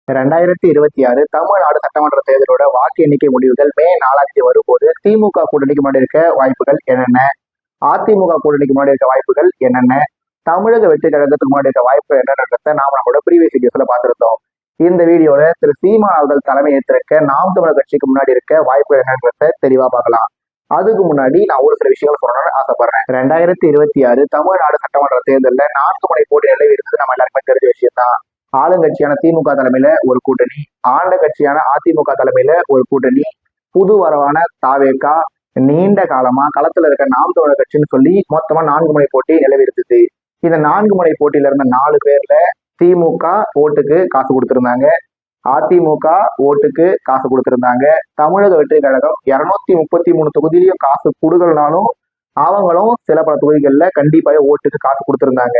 2026 தமிழ்நாடு சட்டமன்ற தேர்தலோட வாக்கு எண்ணிக்கை முடிவுகள் மே 4ஆம் தேதி வரும்போது திமுக கூட்டணிக்கு முன்னாடி இருக்க வாய்ப்புகள் என்னென்ன, அதிமுக கூட்டணிக்கு முன்னாடி இருக்க வாய்ப்புகள் என்னென்ன, தமிழக வெற்றி கழகத்துக்கு முன்னாடி இருக்க வாய்ப்பு என்னன்றத நாம நம்மளோட ப்ரீவியஸ் வீடியோஸ்ல பார்த்திருந்தோம். இந்த வீடியோல திரு சீமான் அவர்கள் தலைமை ஏற்றிருக்க நாம் தமிழர் கட்சிக்கு முன்னாடி இருக்க வாய்ப்பு என்னன்றத தெளிவா பார்க்கலாம். அதுக்கு முன்னாடி நான் ஒரு சில விஷயங்கள் சொல்லணும்னு ஆசைப்படுறேன். 2026 தமிழ்நாடு சட்டமன்ற தேர்தலில் 4 முனை போட்டி நிலவி இருந்தது நம்ம எல்லாருக்குமே தெரிஞ்ச விஷயம் தான். ஆளுங்கட்சியான திமுக தலைமையில ஒரு கூட்டணி, ஆண்ட கட்சியான அதிமுக தலைமையில ஒரு கூட்டணி, புது வரவான தாவேகா, நீண்ட காலமா களத்துல இருக்க நாம் தமிழர் கட்சின்னு சொல்லி மொத்தமா 4 முனை போட்டி நிலவி இருந்தது. இந்த 4 முனை போட்டியில இருந்த 4 பேர்ல திமுக ஓட்டுக்கு காசு கொடுத்திருந்தாங்க, அதிமுக ஓட்டுக்கு காசு கொடுத்திருந்தாங்க, தமிழக வெற்றி கழகம் 233 தொகுதியிலையும் காசு கொடுக்கலனாலும் அவங்களும் சில பல தொகுதிகளில் கண்டிப்பாக ஓட்டுக்கு காசு கொடுத்திருந்தாங்க.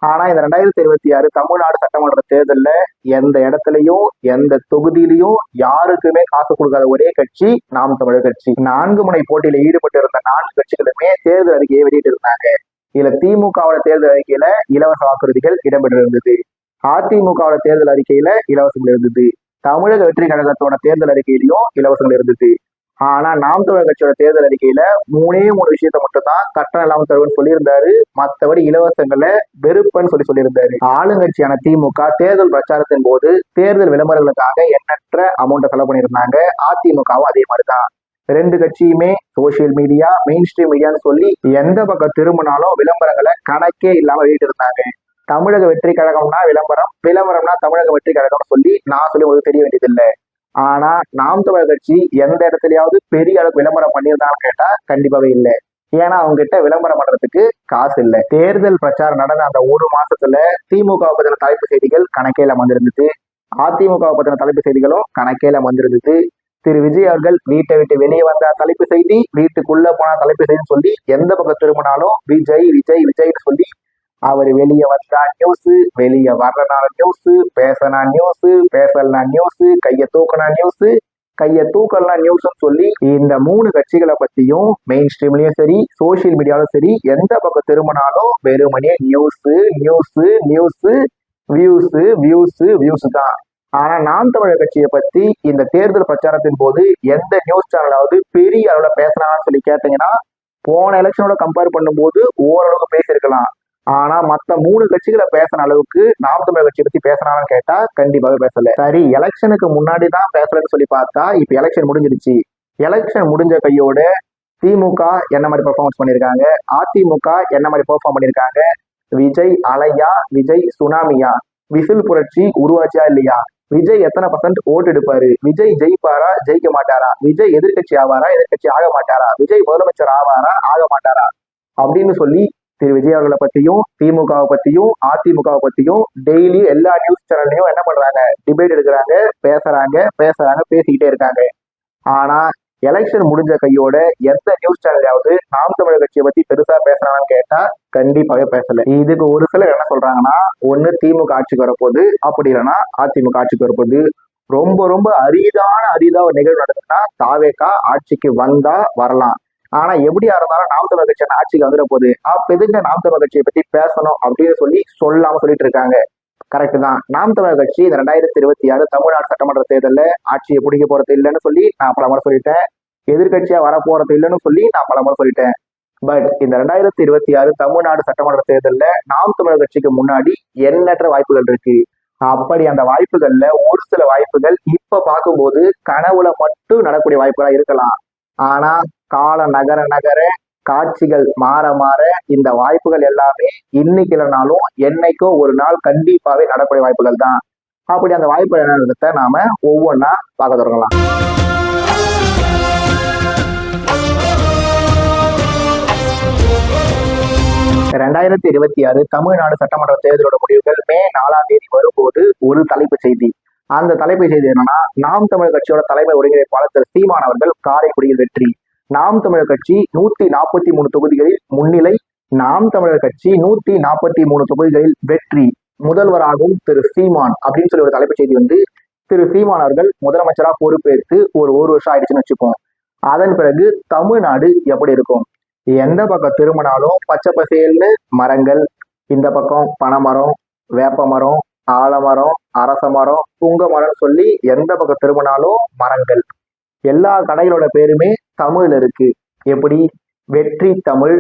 ஆனா இந்த 2026 தமிழ்நாடு சட்டமன்ற தேர்தல்ல எந்த இடத்துலயும் எந்த தொகுதியிலையும் யாருக்குமே காசு கொடுக்காத ஒரே கட்சி நாம் தமிழர் கட்சி. 4 முனை போட்டியில ஈடுபட்டு இருந்த 4 கட்சிகளுமே தேர்தல் அறிக்கையை வெளியிட்டு இருந்தாங்க. இதுல திமுகவோட தேர்தல் அறிக்கையில இலவச வாக்குறுதிகள் இடம்பெற்றிருந்தது, அதிமுகவோட தேர்தல் அறிக்கையில இலவசங்கள் இருந்தது, தமிழக வெற்றி கழகத்தோட தேர்தல் அறிக்கையிலையும் இலவசங்கள் இருந்தது. ஆனா நாம் தமிழர் கட்சியோட தேர்தல் அறிக்கையில 3 விஷயத்த மட்டும் தான் கட்டணம் இல்லாம தருவன்னு சொல்லியிருந்தாரு. மற்றபடி இலவசங்களை வெறுப்பன்னு சொல்லியிருந்தாரு. ஆளுங்கட்சியான திமுக தேர்தல் பிரச்சாரத்தின் போது தேர்தல் விளம்பரங்களுக்காக எண்ணற்ற அமௌண்ட்டை செலவு பண்ணியிருந்தாங்க. அதிமுகவும் அதே மாதிரிதான். 2 கட்சியுமே சோசியல் மீடியா, மெயின் ஸ்ட்ரீம் மீடியான்னு சொல்லி எந்த பக்கம் திரும்பினாலும் விளம்பரங்களை கணக்கே இல்லாம வெளியிட்டு இருந்தாங்க. தமிழக வெற்றி கழகம்னா விளம்பரம், விளம்பரம்னா தமிழக வெற்றி கழகம் சொல்லி நான் சொல்லி உங்களுக்கு தெரிய வேண்டியதில்லை. ஆனா நாம் தமிழர் கட்சி எந்த இடத்துலயாவது பெரிய அளவுக்கு விளம்பரம் பண்ணியிருந்தான்னு கேட்டா கண்டிப்பாவே இல்லை. ஏன்னா அவங்க கிட்ட விளம்பரம் பண்றதுக்கு காசு இல்லை. தேர்தல் பிரச்சாரம் நடந்த அந்த 1 மாசத்துல திமுக பத்தின தலைப்பு செய்திகள் கணக்கேல வந்திருந்தது, அதிமுக பத்தின தலைப்பு செய்திகளும் கணக்கேல வந்திருந்தது. திரு விஜய் அவர்கள் வீட்டை விட்டு வெளியே வந்த தலைப்பு செய்தி, வீட்டுக்குள்ள போன தலைப்பு செய்தின்னு சொல்லி எந்த பக்கம் திரும்பினாலும் விஜய் விஜய் விஜய்னு சொல்லி அவர் வெளியே வந்தா நியூஸ், வெளியே வர்றனால நியூஸ், பேசனா நியூஸ், பேசலனா நியூஸ், கையை தூக்கினா நியூஸ், கையை தூக்கலனா நியூஸ்ன்னு சொல்லி இந்த 3 கட்சிகளை பத்தியும் மெயின் ஸ்ட்ரீம்லயும் சரி சோசியல் மீடியாலும் சரி எந்த பக்கம் திரும்பினாலும் வெறுமனே news news news, views views views தான். ஆனா நாம் தமிழர் கட்சியை பத்தி இந்த தேர்தல் பிரச்சாரத்தின் போது எந்த நியூஸ் சேனலாவது பெரிய அளவுல பேசுறாங்கன்னு சொல்லி கேட்டீங்கன்னா போன எலெக்ஷனோட கம்பேர் பண்ணும்போது ஓரளவுக்கு பேசியிருக்கலாம். ஆனா மத்த 3 கட்சிகளை பேசுற அளவுக்கு நாம் தமிழர் கட்சியை பத்தி பேசுறாங்கன்னு கேட்டா கண்டிப்பாக பேசல. சரி, எலெக்ஷனுக்கு முன்னாடி தான் பேசலன்னு சொல்லி பார்த்தா இப்ப எலெக்ஷன் முடிஞ்சிருச்சு. எலெக்ஷன் முடிஞ்ச கையோட திமுக என்ன மாதிரி பெர்ஃபார்மன்ஸ் பண்ணிருக்காங்க, அதிமுக என்ன மாதிரி பெர்ஃபார்ம் பண்ணிருக்காங்க, விஜய் அலையா, விஜய் சுனாமியா, விசில் புரட்சி உருவாச்சா இல்லையா, விஜய் எத்தனை % ஓட்டு எடுப்பாரு, விஜய் ஜெயிப்பாரா ஜெயிக்க மாட்டாரா, விஜய் எதிர்கட்சி ஆவாரா எதிர்கட்சி ஆக மாட்டாரா, விஜய் முதலமைச்சர் ஆவாரா ஆக மாட்டாரா அப்படின்னு சொல்லி திரு விஜய் அவர்களை பத்தியும் திமுகவை பத்தியும் அதிமுகவை பத்தியும் டெய்லி எல்லா நியூஸ் சேனல்லையும் என்ன பண்றாங்க, டிபேட் எடுக்கிறாங்க, பேசுறாங்க பேசிக்கிட்டே இருக்காங்க. ஆனா எலெக்ஷன் முடிஞ்ச கையோட எந்த நியூஸ் சேனல்லையாவது நாம் தமிழர் கட்சியை பத்தி பெருசா பேசுறாங்கன்னு கேட்டா கண்டிப்பாவே பேசல. இதுக்கு ஒரு சிலர் என்ன சொல்றாங்கன்னா, ஒண்ணு திமுக ஆட்சிக்கு வரப்போகுது, அப்படி இல்லைன்னா அதிமுக ஆட்சிக்கு வரப்போகுது. ரொம்ப ரொம்ப அரிதா ஒரு நிகழ்வு நடக்குதுன்னா தாவேகா ஆட்சிக்கு வந்தா வரலாம். ஆனா எப்படியா இருந்தாலும் நாம் தமிழர் கட்சி ஆட்சிக்கு வந்துட போகுது, அப்ப எதுக்கு நாம் தமிழர் கட்சியை பத்தி பேசணும் அப்படின்னு சொல்லாம சொல்லிட்டு இருக்காங்க. கரெக்ட் தான். நாம் தமிழர் கட்சி இந்த 2026 தமிழ்நாடு சட்டமன்ற தேர்தலில் ஆட்சியை பிடிக்க போறது இல்லைன்னு சொல்லி நான் பல முறை சொல்லிட்டேன், எதிர்கட்சியா வரப்போறது இல்லைன்னு சொல்லி நான் பல முறை சொல்லிட்டேன். பட் இந்த 2026 தமிழ்நாடு சட்டமன்ற தேர்தலில் நாம் தமிழர் கட்சிக்கு முன்னாடி எண்ணற்ற வாய்ப்புகள் இருக்கு. அப்படி அந்த வாய்ப்புகள்ல ஒரு சில வாய்ப்புகள் இப்ப பார்க்கும்போது கனவுல மட்டும் நடக்கூடிய வாய்ப்புகளா இருக்கலாம். ஆனா கால நகர நகர காட்சிகள் மாற மாற இந்த வாய்ப்புகள் எல்லாமே இன்னைக்கு இல்லைனாலும் என்னைக்கோ ஒரு நாள் கண்டிப்பாவே நடக்கூடிய வாய்ப்புகள் தான். அப்படி அந்த வாய்ப்புகள் என்னன்றத நாம ஒவ்வொன்றா பார்க்க தொடங்கலாம். ரெண்டாயிரத்தி 26 தமிழ்நாடு சட்டமன்ற தேர்தலோட முடிவுகள் மே 4ஆம் தேதி வரும்போது ஒரு தலைப்பு செய்தி. அந்த தலைப்பு செய்தி என்னன்னா, நாம் தமிழர் கட்சியோட தலைமை ஒருங்கிணைப்பாளர் திரு சீமான் அவர்கள் காரைக்குடியில் வெற்றி. நாம் தமிழர் கட்சி 143 தொகுதிகளில் முன்னிலை, நாம் தமிழர் கட்சி 143 தொகுதிகளில் வெற்றி, முதல்வராகவும் திரு சீமான் அப்படின்னு சொல்லி ஒரு தலைப்பு செய்தி திரு சீமான் அவர்கள் முதலமைச்சரா பொறுப்பேற்று ஒரு வருஷம் ஆயிடுச்சுன்னு வச்சுப்போம். அதன் பிறகு தமிழ்நாடு எப்படி இருக்கும், எந்த பக்கம் திரும்பினாலும் பச்சை பசேல்னு மரங்கள், இந்த பக்கம் பனைமரம், வேப்ப மரம், ஆலமரம், அரச மரம், புங்க மரம்னு சொல்லி எந்த பக்கம் திரும்பினாலும் மரங்கள். எல்லா கடைகளோட பேருமே தமிழ்ல இருக்கு. எப்படி? வெற்றி தமிழ்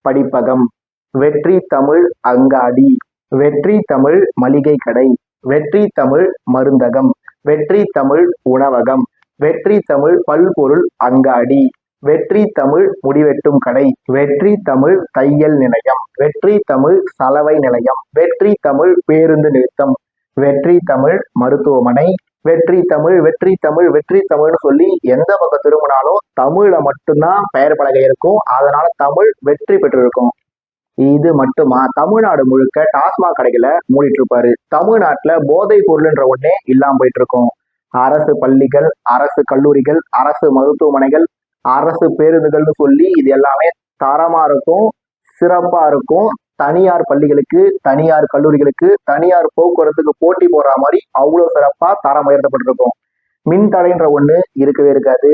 படிப்பகம், வெற்றி தமிழ் அங்காடி, வெற்றி தமிழ் மளிகை கடை, வெற்றி தமிழ் மருந்தகம், வெற்றி தமிழ் உணவகம், வெற்றி தமிழ் பல்பொருள் அங்காடி, வெற்றி தமிழ் முடிவெட்டும் கடை, வெற்றி தமிழ் தையல் நிலையம், வெற்றி தமிழ் சலவை நிலையம், வெற்றி தமிழ் பேருந்து நிறுத்தம், வெற்றி தமிழ் மருத்துவமனை, வெற்றி தமிழ் வெற்றி தமிழ் வெற்றி தமிழ்னு சொல்லி எந்த பக்கம் திரும்பினாலும் தமிழ்ல மட்டும்தான் பெயர் பலகை இருக்கும். அதனால தமிழ் வெற்றி பெற்று இருக்கும். இது மட்டுமா, தமிழ்நாடு முழுக்க டாஸ்மாக் கடைகளை மூடிட்டு இருப்பாரு. தமிழ்நாட்டுல போதை பொருள்ன்ற ஒண்ணே இல்லாம போயிட்டு இருக்கும். அரசு பள்ளிகள், அரசு கல்லூரிகள், அரசு மருத்துவமனைகள், அரசு பேருந்துகள்னு சொல்லி இது எல்லாமே தரமா இருக்கும், சிறப்பா இருக்கும். தனியார் பள்ளிகளுக்கு, தனியார் கல்லூரிகளுக்கு, தனியார் போக்குவரத்துக்கு போட்டி போடுற மாதிரி அவ்வளவு சிறப்பா தரம் உயர்த்தப்பட்டிருக்கும். மின்தடைன்ற ஒண்ணு இருக்கவே இருக்காது.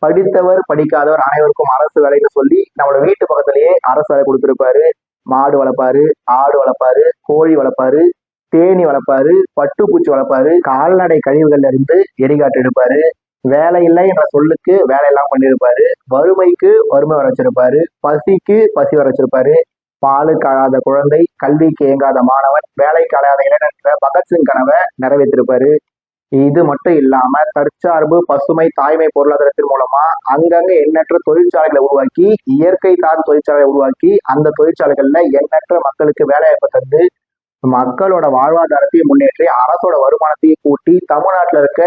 படித்தவர் படிக்காதவர் அனைவருக்கும் அரசு வேலைன்னு சொல்லி நம்மளோட வீட்டு பக்கத்திலேயே அரசு வேலை கொடுத்துருப்பாரு. மாடு வளர்ப்பாரு, ஆடு வளர்ப்பாரு, கோழி வளர்ப்பாரு, தேனி வளர்ப்பாரு, பட்டுப்பூச்சி வளர்ப்பாரு, கால்நடை கழிவுகள்ல இருந்து எரிகாட்டு எடுப்பாரு. வேலை இல்லை என்ற சொல்லுக்கு வேலையெல்லாம் பண்ணியிருப்பாரு. வறுமைக்கு வறுமை வர வச்சிருப்பாரு, பசிக்கு பசி வர வச்சிருப்பாரு. பாலுக்கு அழாத குழந்தை, கல்விக்கு ஏங்காத மாணவன், வேலைக்கு அழாத இளைஞர் என்ற பகத்சிங் கனவை நிறைவேற்றிருப்பாரு. இது மட்டும் இல்லாம தற்சார்பு பசுமை தாய்மை பொருளாதாரத்தின் மூலமா அங்கங்க எண்ணற்ற தொழிற்சாலைகளை உருவாக்கி, இயற்கை சார்ந்த தொழிற்சாலைகளை உருவாக்கி அந்த தொழிற்சாலைகள்ல எண்ணற்ற மக்களுக்கு வேலைவாய்ப்பு தந்து மக்களோட வாழ்வாதாரத்தையும் முன்னேற்றி அரசோட வருமானத்தையும் கூட்டி தமிழ்நாட்டுல இருக்க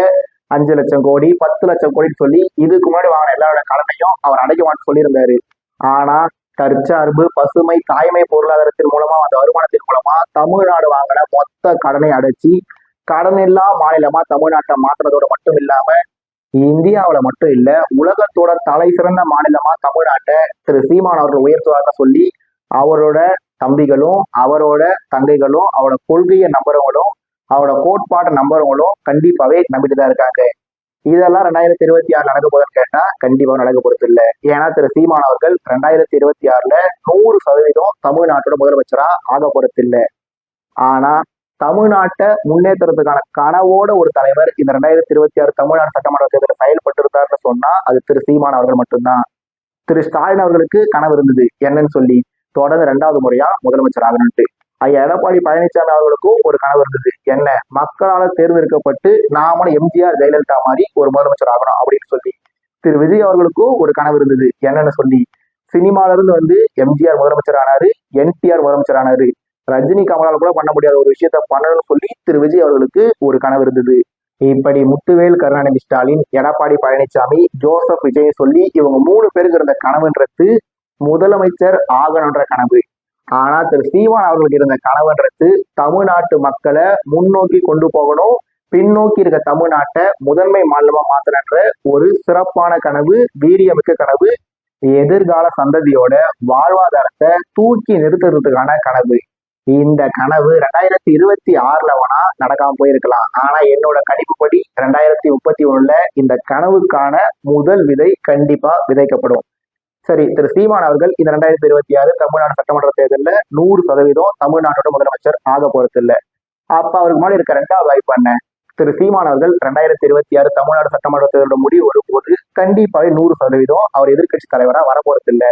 5 லட்சம் கோடி 10 லட்சம் கோடின்னு சொல்லி இதுக்கு முன்னாடி வாங்கின எல்லாரோட கடனையும் அவர் அடைக்குவான்னு சொல்லியிருந்தாரு. ஆனா தற்சார்பு பசுமை தாய்மை பொருளாதாரத்தின் மூலமா அந்த வருமானத்தின் மூலமா தமிழ்நாடு வாங்கின மொத்த கடனை அடைச்சி கடன் இல்லா மாநிலமா தமிழ்நாட்டை மாத்துறதோட மட்டும் இல்லாம இந்தியாவில மட்டும் இல்ல உலகத்தோட தலை சிறந்த மாநிலமா தமிழ்நாட்டை திரு சீமான் அவர்கள் உயர்த்துவார்னு சொல்லி அவரோட தம்பிகளும் அவரோட தங்கைகளும் அவரோட கொள்கையை நம்புறவங்களும் அவரோட கோட்பாட்டை நம்புறவங்களும் கண்டிப்பாவே நம்பிட்டு தான் இருக்காங்க. இதெல்லாம் 2026 நடக்க போதுன்னு கேட்டா கண்டிப்பா நடக்க போறது இல்லை. ஏன்னா திரு சீமான் அவர்கள் 2026 100% தமிழ்நாட்டோட முதலமைச்சரா ஆக போறது இல்லை. ஆனா தமிழ்நாட்டை முன்னேற்றத்துக்கான கனவோட ஒரு தலைவர் இந்த 2026 தமிழ்நாடு சட்டமன்ற தேர்தலில் செயல்பட்டு இருந்தாருன்னு சொன்னா அது திரு சீமான் அவர்கள் மட்டும்தான். திரு ஸ்டாலின் அவர்களுக்கு கனவு இருந்தது என்னன்னு சொல்லி தொடர்ந்து 2வது முறையா முதலமைச்சர் ஆகணும்ட்டு. ஐயா எடப்பாடி பழனிசாமி அவர்களுக்கும் ஒரு கனவு இருந்தது, என்ன மக்களால் தேர்ந்தெடுக்கப்பட்டு நாமளும் எம்ஜிஆர் ஜெயலலிதா மாதிரி ஒரு முதலமைச்சர் ஆகணும் அப்படின்னு சொல்லி. திரு விஜய் அவர்களுக்கும் ஒரு கனவு இருந்தது, என்னன்னு சொல்லி சினிமால இருந்து வந்து எம்ஜிஆர் முதலமைச்சர் ஆனாரு, என்டிஆர் முதலமைச்சர் ஆனாரு, ரஜினி கமலால் கூட பண்ண முடியாத ஒரு விஷயத்த பண்ணணும்னு சொல்லி திரு விஜய் அவர்களுக்கு ஒரு கனவு இருந்தது. இப்படி முத்துவேல் கருணாநிதி ஸ்டாலின், எடப்பாடி பழனிசாமி, ஜோசப் விஜய் சொல்லி இவங்க 3 பேருக்கு இருந்த கனவுன்றது முதலமைச்சர் ஆகணுன்ற கனவு. ஆனா திரு சீமான் அவர்களுக்கு இருந்த கனவுன்றது தமிழ்நாட்டு மக்களை முன்னோக்கி கொண்டு போகணும், பின்னோக்கி இருக்க தமிழ்நாட்டை முதன்மை மாநிலமா மாத்தணுன்ற ஒரு சிறப்பான கனவு, வீரியமிக்க கனவு, எதிர்கால சந்ததியோட வாழ்வாதாரத்தை தூக்கி நிறுத்துறதுக்கான கனவு. இந்த கனவு 2026 வேணா நடக்காம போயிருக்கலாம். ஆனா என்னோட கணிப்புப்படி 2031 இந்த கனவுக்கான முதல் விதை கண்டிப்பா விதைக்கப்படும். சரி, திரு சீமான் அவர்கள் இந்த 2026 தமிழ்நாடு சட்டமன்ற தேர்தலில் 100% தமிழ்நாட்டோட முதலமைச்சர் ஆக போறது இல்லை. அப்ப அவருக்கு முன்னாடி இருக்க 2வது வாய்ப்பு என்ன? திரு சீமான் அவர்கள் 2026 தமிழ்நாடு சட்டமன்ற தேர்தலோட முடிவு வரும்போது கண்டிப்பாக 100% அவர் எதிர்கட்சி தலைவரா வரப்போறது இல்லை.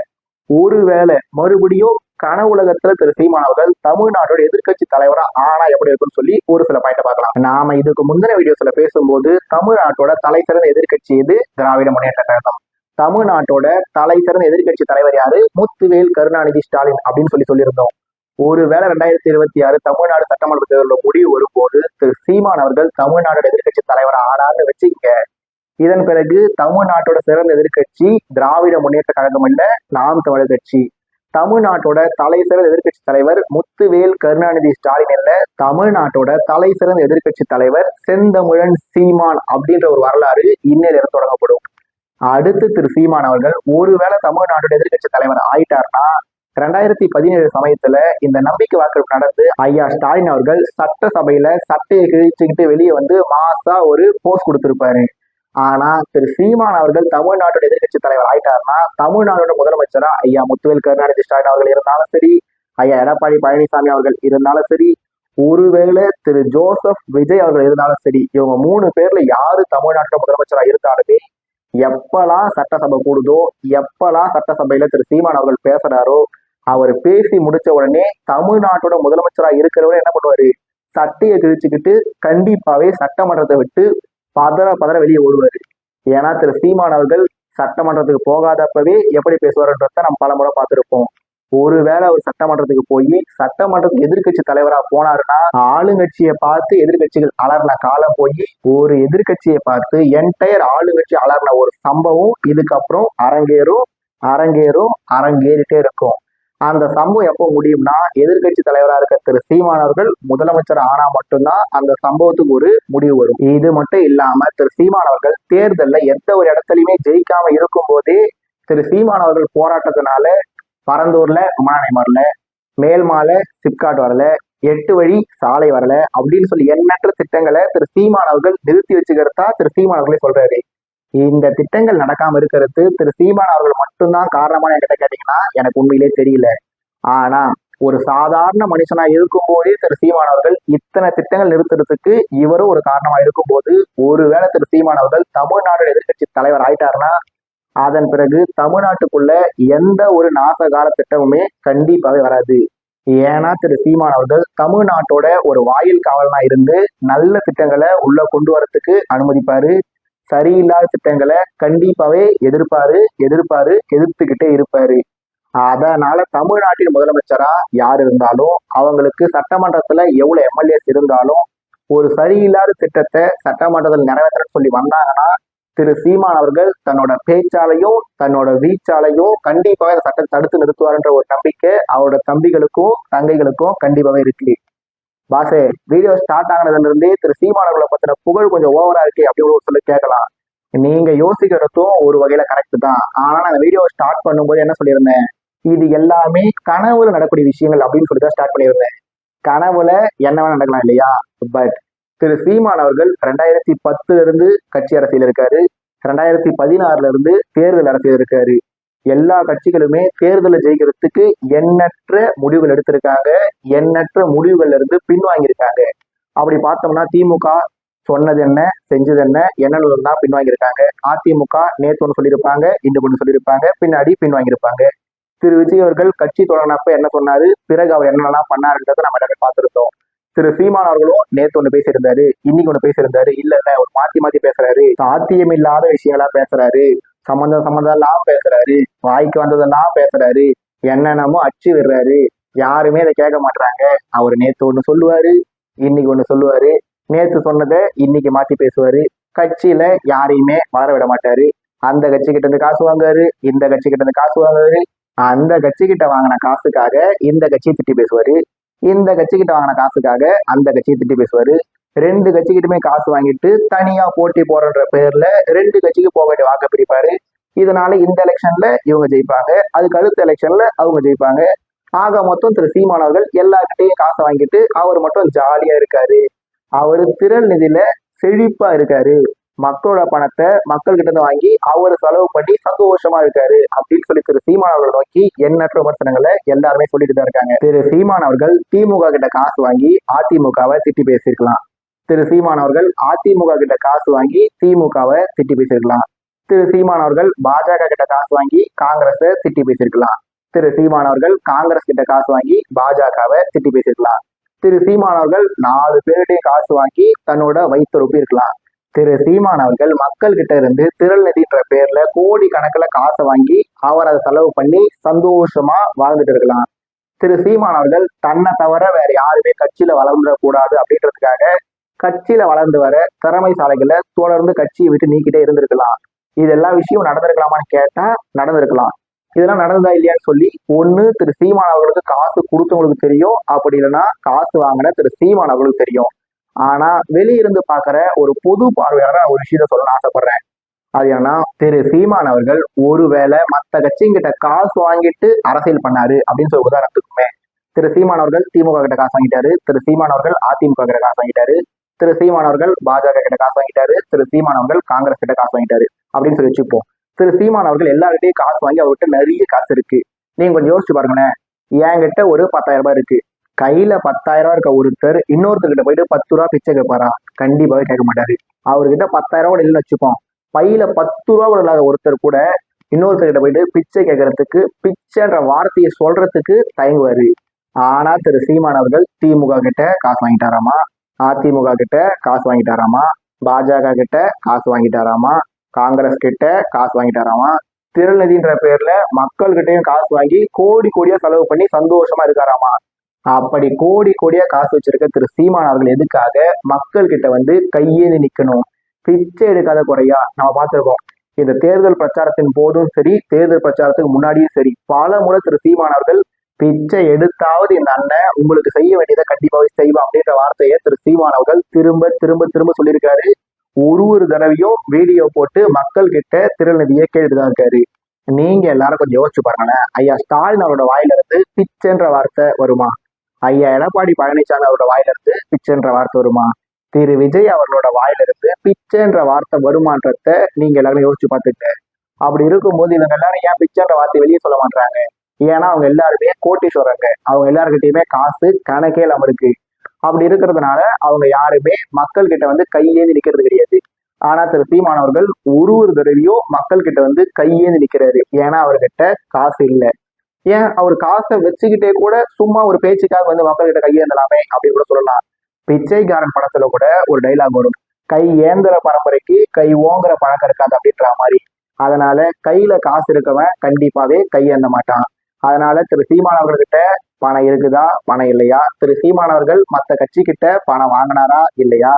ஒருவேளை மறுபடியும் கனவுலகத்துல திரு சீமான் அவர்கள் தமிழ்நாட்டோட எதிர்கட்சி தலைவரா ஆனா எப்படி இருக்குன்னு சொல்லி ஒரு சில பாயிண்ட பார்க்கலாம். நாம இதுக்கு முந்தின வீடியோஸ்ல பேசும்போது தமிழ்நாட்டோட தலை சிறந்த எதிர்கட்சி இது திராவிட முன்னேற்ற கழகம். தமிழ்நாட்டோட தலை சிறந்த எதிர்கட்சி தலைவர் யாரு? முத்துவேல் கருணாநிதி ஸ்டாலின் அப்படின்னு சொல்லியிருந்தோம். ஒருவேளை 2026 தமிழ்நாடு சட்டமன்ற தேர்தலில் முடிவு வரும்போது திரு சீமான் அவர்கள் தமிழ்நாட்டோட எதிர்கட்சி தலைவர் ஆனான்னு வச்சுக்க, இதன் பிறகு தமிழ்நாட்டோட சிறந்த எதிர்கட்சி திராவிட முன்னேற்ற கழகம் இல்ல, நாம் தமிழர் கட்சி. தமிழ்நாட்டோட தலை சிறந்த எதிர்கட்சி தலைவர் முத்துவேல் கருணாநிதி ஸ்டாலின் இல்ல, தமிழ்நாட்டோட தலை சிறந்த எதிர்கட்சி தலைவர் செந்தமிழன் சீமான் அப்படின்ற ஒரு வரலாறு இன்னிலிருந்து தொடங்கப்படும். அடுத்து திரு சீமான் அவர்கள் ஒருவேளை தமிழ்நாட்டோட எதிர்கட்சி தலைவர் ஆயிட்டார்னா 2017 சமயத்துல இந்த நம்பிக்கை வாக்கெடுப்பு நடந்து ஐயா ஸ்டாலின் அவர்கள் சட்டசபையில சட்டையை கிழிச்சுக்கிட்டு வெளியே வந்து மாசா ஒரு போஸ்ட் கொடுத்திருப்பாரு. ஆனா திரு சீமான் அவர்கள் தமிழ்நாட்டோட எதிர்கட்சி தலைவர் ஆயிட்டாருன்னா தமிழ்நாட்டோட முதலமைச்சரா ஐயா முத்துவேல் கருணாநிதி ஸ்டாலின் அவர்கள் இருந்தாலும் சரி, ஐயா எடப்பாடி பழனிசாமி அவர்கள் இருந்தாலும் சரி, ஒருவேளை திரு ஜோசப் விஜய் அவர்கள் இருந்தாலும் சரி, இவங்க 3 பேர்ல யாரு தமிழ்நாட்டோட முதலமைச்சரா இருந்தாலுமே எப்பெல்லாம் சட்டசபை கூடுதோ, எப்பெல்லாம் சட்டசபையில திரு சீமான் அவர்கள் பேசுறாரோ, அவர் பேசி முடிச்ச உடனே தமிழ்நாட்டோட முதலமைச்சரா இருக்கிறவரை என்ன பண்ணுவாரு, சட்டையை கிழிச்சுக்கிட்டு கண்டிப்பாவே சட்டமன்றத்தை விட்டு பதற பதற வெளியே ஓடுவாரு. ஏன்னா திரு சீமான் அவர்கள் சட்டமன்றத்துக்கு போகாதப்பவே எப்படி பேசுவாருன்றத நம்ம பல முறை பார்த்திருப்போம். ஒருவேளை அவர் சட்டமன்றத்துக்கு போய் சட்டமன்றத்துக்கு எதிர்கட்சி தலைவரா போனாருன்னா, ஆளுங்கட்சியை பார்த்து எதிர்கட்சிகள் அலர்ன காலம் போய் ஒரு எதிர்கட்சியை பார்த்து என்டையர் ஆளுங்கட்சி அலர்ன ஒரு சம்பவம் இதுக்கப்புறம் அரங்கேறிட்டே இருக்கும். அந்த சம்பவம் எப்போ முடியும்னா, எதிர்கட்சி தலைவராக இருக்க திரு சீமான் அவர்கள் முதலமைச்சர் ஆனா மட்டும்தான் அந்த சம்பவத்துக்கு ஒரு முடிவு வரும். இது மட்டும் இல்லாம திரு சீமான் அவர்கள் தேர்தலில் எந்த ஒரு இடத்துலயுமே ஜெயிக்காம இருக்கும் போதே திரு சீமான் அவர்கள் போராட்டத்தினால பரந்தூர்ல விமான நிலையம் வரல, மேல்மாலை சிப்காட் வரல, 8 வழி சாலை வரல அப்படின்னு சொல்லி எண்ணற்ற திட்டங்களை திரு சீமான் அவர்கள் நிறுத்தி வச்சுக்கிறதா திரு சீமான் அவர்களே சொல்றாரு. இந்த திட்டங்கள் நடக்காம இருக்கிறது திரு சீமான் அவர்கள் மட்டும்தான் காரணமான என்கிட்ட கேட்டீங்கன்னா எனக்கு உண்மையிலே தெரியல. ஆனா ஒரு சாதாரண மனுஷனா இருக்கும் போதே திரு சீமான் அவர்கள் இத்தனை திட்டங்கள் நிறுத்துறதுக்கு இவரும் ஒரு காரணமா இருக்கும் போது, ஒருவேளை திரு சீமான் அவர்கள் தமிழ்நாடு எதிர்கட்சி தலைவர் ஆயிட்டாருன்னா அதன் பிறகு தமிழ்நாட்டுக்குள்ள எந்த ஒரு நாசகால திட்டமுமே கண்டிப்பாவே வராது. ஏன்னா திரு சீமான் அவர்கள் தமிழ்நாட்டோட ஒரு வாயில் காவலனா இருந்து நல்ல திட்டங்களை உள்ள கொண்டு வரத்துக்கு அனுமதிப்பாரு. சரியில்லாத திட்டங்களை கண்டிப்பாவே எதிர்த்துக்கிட்டே இருப்பாரு. அதனால தமிழ்நாட்டின் முதலமைச்சரா யார் இருந்தாலும், அவங்களுக்கு சட்டமன்றத்துல எவ்வளவு எம்எல்ஏஸ் இருந்தாலும், ஒரு சரியில்லாத திட்டத்தை சட்டமன்றத்தில் நிறைவேற்ற சொல்லி வந்தாங்கன்னா திரு சீமான் அவர்கள் தன்னோட பேச்சாலையும் தன்னோட வீச்சாலையும் கண்டிப்பாக இந்த சட்டத்தை தடுத்து நிறுத்துவார்ன்ற ஒரு நம்பிக்கை அவரோட தம்பிகளுக்கும் தங்கைகளுக்கும் கண்டிப்பாவே இருக்கு. பாசே, வீடியோ ஸ்டார்ட் ஆகினதுல இருந்தே திரு சீமான் அவர்களை பத்தின புகழ் கொஞ்சம் ஓவரா இருக்கு அப்படின்னு சொல்லி கேட்கலாம். நீங்க யோசிக்கிறதும் ஒரு வகையில கரெக்ட் தான். ஆனா நான் இந்த வீடியோ ஸ்டார்ட் பண்ணும்போது என்ன சொல்லியிருந்தேன், இது எல்லாமே கனவுல நடக்கூடிய விஷயங்கள் அப்படின்னு சொல்லி தான் ஸ்டார்ட் பண்ணியிருந்தேன். கனவுல என்ன வேணா நடக்கலாம் இல்லையா? பட் திரு சீமான் அவர்கள் 2010 இருந்து கட்சி அரசியல் இருக்காரு, 2016 இருந்து தேர்தல் அரசியல் இருக்காரு. எல்லா கட்சிகளுமே தேர்தலை ஜெயிக்கிறதுக்கு எண்ணற்ற முடிவுகள் எடுத்திருக்காங்க, எண்ணற்ற முடிவுகள்ல இருந்து பின்வாங்கியிருக்காங்க. அப்படி பார்த்தோம்னா திமுக சொன்னது என்ன செஞ்சது என்னன்னு தான் பின்வாங்கியிருக்காங்க. அதிமுக நேற்று ஒன்று சொல்லியிருப்பாங்க, இன்னும் ஒன்று சொல்லியிருப்பாங்க, பின்னாடி பின்வாங்கியிருப்பாங்க. திரு விஜய் அவர்கள் கட்சி தொடங்கினப்ப என்ன சொன்னாரு, பிறகு அவர் என்னென்னலாம் பண்ணாருன்றதை நம்ம எல்லாரும் பார்த்துருந்தோம். திரு சீமான் அவர்களும் நேற்று ஒன்று பேசியிருந்தாரு, இன்னைக்கு ஒன்று பேசியிருந்தாரு. இல்ல ஒரு மாத்தி பேசுறாரு, சாத்தியம் இல்லாத விஷயங்களா பேசுறாரு, சம்மந்தம் எல்லாம் பேசுறாரு, வாய்க்கு வந்ததெல்லாம் பேசுறாரு, என்னென்னமோ அச்சு விடுறாரு. யாருமே அதை கேட்க மாட்டாங்க. அவர் நேற்று ஒன்று சொல்லுவாரு, இன்னைக்கு ஒன்று சொல்லுவாரு, நேற்று சொன்னதை இன்னைக்கு மாத்தி பேசுவாரு. கட்சியில யாரையுமே வளர விட மாட்டாரு. அந்த கட்சி கிட்ட இருந்து காசு வாங்குவாரு, இந்த கட்சி கிட்ட இருந்து காசு வாங்குவாரு, அந்த கட்சி கிட்ட வாங்கின காசுக்காக இந்த கட்சியை திட்டி பேசுவாரு, இந்த கட்சி கிட்ட வாங்கின காசுக்காக அந்த கட்சியை திட்டி பேசுவாரு. 2 கட்சிக்கிட்டுமே காசு வாங்கிட்டு தனியா போட்டி போடுற பேர்ல 2 கட்சிக்கு போக வேண்டிய வாக்க பிரிப்பாரு. இதனால இந்த எலெக்ஷன்ல இவங்க ஜெயிப்பாங்க, அதுக்கு அடுத்த எலெக்ஷன்ல அவங்க ஜெயிப்பாங்க. ஆக மொத்தம் திரு சீமான் அவர்கள் எல்லார்கிட்டையும் காசை வாங்கிட்டு அவர் மட்டும் ஜாலியா இருக்காரு. அவரு திரள் நிதியில செழிப்பா இருக்காரு. மக்களோட பணத்தை மக்கள் கிட்ட இருந்து வாங்கி அவர் செலவு பண்ணி சந்தோஷமா இருக்காரு அப்படின்னு சொல்லி திரு சீமான் அவர்களை நோக்கி எண்ணற்ற விமர்சனங்களை எல்லாருமே சொல்லிட்டு தான் இருக்காங்க. திரு சீமான் அவர்கள் திமுக கிட்ட காசு வாங்கி அதிமுகவை திட்டி பேசியிருக்கலாம். திரு சீமான் அவர்கள் அதிமுக கிட்ட காசு வாங்கி திமுகவை திட்டி பேசியிருக்கலாம். திரு சீமான் அவர்கள் பாஜக கிட்ட காசு வாங்கி காங்கிரஸை திட்டி பேசியிருக்கலாம். திரு சீமான் அவர்கள் காங்கிரஸ் கிட்ட காசு வாங்கி பாஜகவை திட்டி பேசியிருக்கலாம். திரு சீமான் அவர்கள் 4 பேருடைய காசு வாங்கி தன்னோட வைத்தொறுப்பி இருக்கலாம். திரு சீமான் அவர்கள் மக்கள் கிட்ட இருந்து திரள் நிதின்ற பேர்ல கோடி கணக்குல காசை வாங்கி அவர் அதை செலவு பண்ணி சந்தோஷமா வாழ்ந்துட்டு இருக்கலாம். திரு சீமான் அவர்கள் தன்னை தவிர வேற யாருமே கட்சியில வளர்ந்துடக்கூடாது அப்படின்றதுக்காக கட்சியில வளர்ந்து வர திறமைசாலைகளை தொடர்ந்து கட்சியை விட்டு நீக்கிட்டே இருந்திருக்கலாம். இதெல்லாம் விஷயம் நடந்திருக்கலாமான்னு கேட்டா நடந்திருக்கலாம். இதெல்லாம் நடந்ததா இல்லையான்னு சொல்லி ஒண்ணு திரு சீமான் அவர்களுக்கு காசு கொடுத்தவங்களுக்கு தெரியும், அப்படி இல்லைன்னா காசு வாங்கின திரு சீமான் அவர்களுக்கு தெரியும். ஆனா வெளியிருந்து பாக்குற ஒரு பொது பார்வையாளர் ஒரு விஷயத்த சொல்லணும்னு ஆசைப்படுறேன். அது என்னன்னா, திரு சீமான் அவர்கள் ஒருவேளை மற்ற கட்சிங்கிட்ட காசு வாங்கிட்டு அரசியல் பண்ணாரு அப்படின்னு சொல்லி உதாரணத்துக்குமே, திரு சீமான் அவர்கள் திமுக கிட்ட காசு வாங்கிட்டாரு, திரு சீமான் அவர்கள் அதிமுக கிட்ட காசு வாங்கிட்டாரு, திரு சீமான் அவர்கள் பாஜக கிட்ட காசு வாங்கிட்டாரு, திரு சீமான் அவர்கள் காங்கிரஸ் கிட்ட காசு வாங்கிட்டாரு அப்படின்னு சொல்லி வச்சுப்போம். திரு சீமான் அவர்கள் எல்லார்கிட்டையும் காசு வாங்கி அவர்கிட்ட நிறைய காசு இருக்கு. நீங்க கொஞ்சம் யோசிச்சு பாருங்களேன். என்கிட்ட ஒரு 10,000 ரூபாய் இருக்கு, கையில 10,000 இருக்க ஒருத்தர் இன்னொருத்தர்கிட்ட போயிட்டு 10 ரூபா பிச்சை கேட்பாரா? கண்டிப்பாவே கேட்க மாட்டாரு. அவர்கிட்ட 10,000 கூட இல்லைன்னு வச்சுப்போம், பையில 10 ரூபா கூட இல்லாத ஒருத்தர் கூட இன்னொருத்தர்கிட்ட போயிட்டு பிச்சை கேட்கறதுக்கு, பிச்சைன்ற வார்த்தையை சொல்றதுக்கு தயங்குவாரு. ஆனா திரு சீமான் அவர்கள் திமுக கிட்ட காசு வாங்கிட்டாராமா, அதிமுக கிட்ட காசு வாங்கிட்டாராமா, பாஜக கிட்ட காசு வாங்கிட்டாராமா, காங்கிரஸ் கிட்ட காசு வாங்கிட்டாராமா, திருநிதின்ற பேர்ல மக்கள் கிட்டையும் காசு வாங்கி கோடி கோடியா செலவு பண்ணி சந்தோஷமா இருக்காராமா. அப்படி கோடி கோடியா காசு வச்சிருக்க திரு சீமான் அவர்கள் எதுக்காக மக்கள் கிட்ட வந்து கையேந்தி நிக்கணும்? பிச்சை எடுக்காத குறையா நம்ம பார்த்திருக்கோம். இந்த தேர்தல் பிரச்சாரத்தின் போதும் சரி, தேர்தல் பிரச்சாரத்துக்கு முன்னாடியும் சரி, பல முறை திரு சீமான் அவர்கள் பிச்சை எடுத்தாவது இந்த அண்ணன் உங்களுக்கு செய்ய வேண்டியதை கண்டிப்பாவே செய்வா அப்படின்ற வார்த்தையை திரு சீமான் அவர்கள் திரும்ப திரும்ப திரும்ப சொல்லியிருக்காரு. ஒரு தடவையும் வீடியோ போட்டு மக்கள் கிட்ட திருநிதியை கேட்டுதான் இருக்காரு. நீங்க எல்லாரும் கொஞ்சம் யோசிச்சு பாருங்களேன். ஐயா ஸ்டாலின் அவரோட வாயில இருந்து பிச்சைன்ற வார்த்தை வருமா? ஐயா எடப்பாடி பழனிசாமி அவரோட வாயில இருந்து பிச்சைன்ற வார்த்தை வருமா? திரு விஜய் அவர்களோட வாயில இருந்து பிச்சைன்ற வார்த்தை வருமானத்தை நீங்க எல்லாரும் யோசிச்சு பார்த்துக்க. அப்படி இருக்கும்போது இவங்க எல்லாரும் ஏன் பிச்சைன்ற வார்த்தை வெளியே சொல்ல மாட்டாங்க? ஏன்னா அவங்க எல்லாருமே கோட்டீஸ்வரங்க, அவங்க எல்லாருக்கிட்டையுமே காசு கணக்கே இல்லாம இருக்கு. அப்படி இருக்கிறதுனால அவங்க யாருமே மக்கள் கிட்ட வந்து கையேந்தி நிக்கிறது கிடையாது. ஆனா திரு சீமான் அவர்கள் ஒரு தடவையும் மக்கள் கிட்ட வந்து கையேந்தி நிக்கிறாரு. ஏன்னா அவர்கிட்ட காசு இல்லை. ஏன் அவர் காசை வச்சுக்கிட்டே கூட சும்மா ஒரு பேச்சுக்காக வந்து மக்கள் கிட்ட கையேந்தலாமே அப்படின்னு கூட சொல்லலாம். பிச்சைக்காரன் படத்துல கூட ஒரு டைலாக் வரும், கை ஏந்திர பரம்பரைக்கு கை ஓங்குற பழக்கம் இருக்காது அப்படின்ற மாதிரி. அதனால கையில காசு இருக்கவன் கண்டிப்பாவே கையேந்த மாட்டான். அதனால திரு சீமான் அவர்கிட்ட பணம் இருக்குதா, பணம் இல்லையா? திரு சீமான் அவர்கள் மற்ற கட்சி கிட்ட பணம் வாங்கினாரா இல்லையா?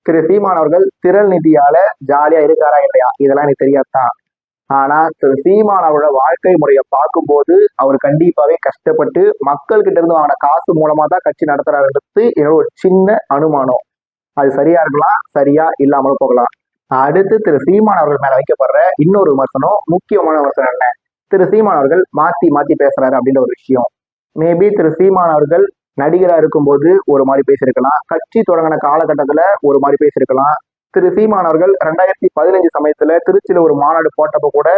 திரு சீமான் அவர்கள் திரள் நிதியால ஜாலியா இருக்காரா இல்லையா? இதெல்லாம் எனக்கு தெரியாதுதான். ஆனா திரு சீமான் அவரோட வாழ்க்கை முறையை பார்க்கும்போது அவர் கண்டிப்பாவே கஷ்டப்பட்டு மக்கள் கிட்ட இருந்து வாங்கின காசு மூலமா தான் கட்சி நடத்துறாருன்றது என்னோட ஒரு சின்ன அனுமானம். அது சரியா இருக்கலாம், சரியா இல்லாமலும் போகலாம். அடுத்து திரு சீமான் அவர்கள் மேல வைக்கப்படுற இன்னொரு விமர்சனம், முக்கியமான விமர்சனம் என்ன? திரு சீமான் அவர்கள் மாத்தி மாத்தி பேசுறாரு அப்படின்ற ஒரு விஷயம். மேபி திரு சீமான் அவர்கள் நடிகரா இருக்கும்போது ஒரு மாதிரி பேசியிருக்கலாம், கட்சி தொடங்கின காலகட்டத்துல ஒரு மாதிரி பேசியிருக்கலாம். திரு சீமான் அவர்கள் 2015 சமயத்துல திருச்சியில ஒரு மாநாடு போட்டப்ப கூட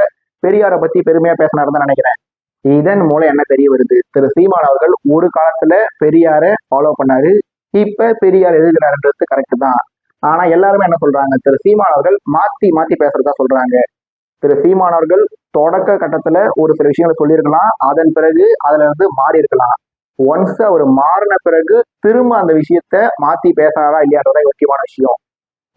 பெரியாரை பத்தி பெருமையா பேசினாருன்னு நினைக்கிறேன். இதன் மூலம் என்ன தெரிய வருது? திரு சீமான் அவர்கள் ஒரு காலத்துல பெரியாரை ஃபாலோ பண்ணாரு, இப்ப பெரியார் எழுதுகிறாருன்றது கரெக்ட் தான். ஆனா எல்லாருமே என்ன சொல்றாங்க? திரு சீமான் அவர்கள் மாத்தி மாத்தி பேசுறதா சொல்றாங்க. திரு சீமான் அவர்கள் தொடக்க கட்டத்துல ஒரு சில விஷயங்களை சொல்லியிருக்கலாம், அதன் பிறகு அதுல இருந்து மாறி இருக்கலாம். ஒன்ஸ் அவர் மாறின பிறகு திரும்ப அந்த விஷயத்த மாத்தி பேசுறாரா இல்லையான்றதான் முக்கியமான விஷயம்.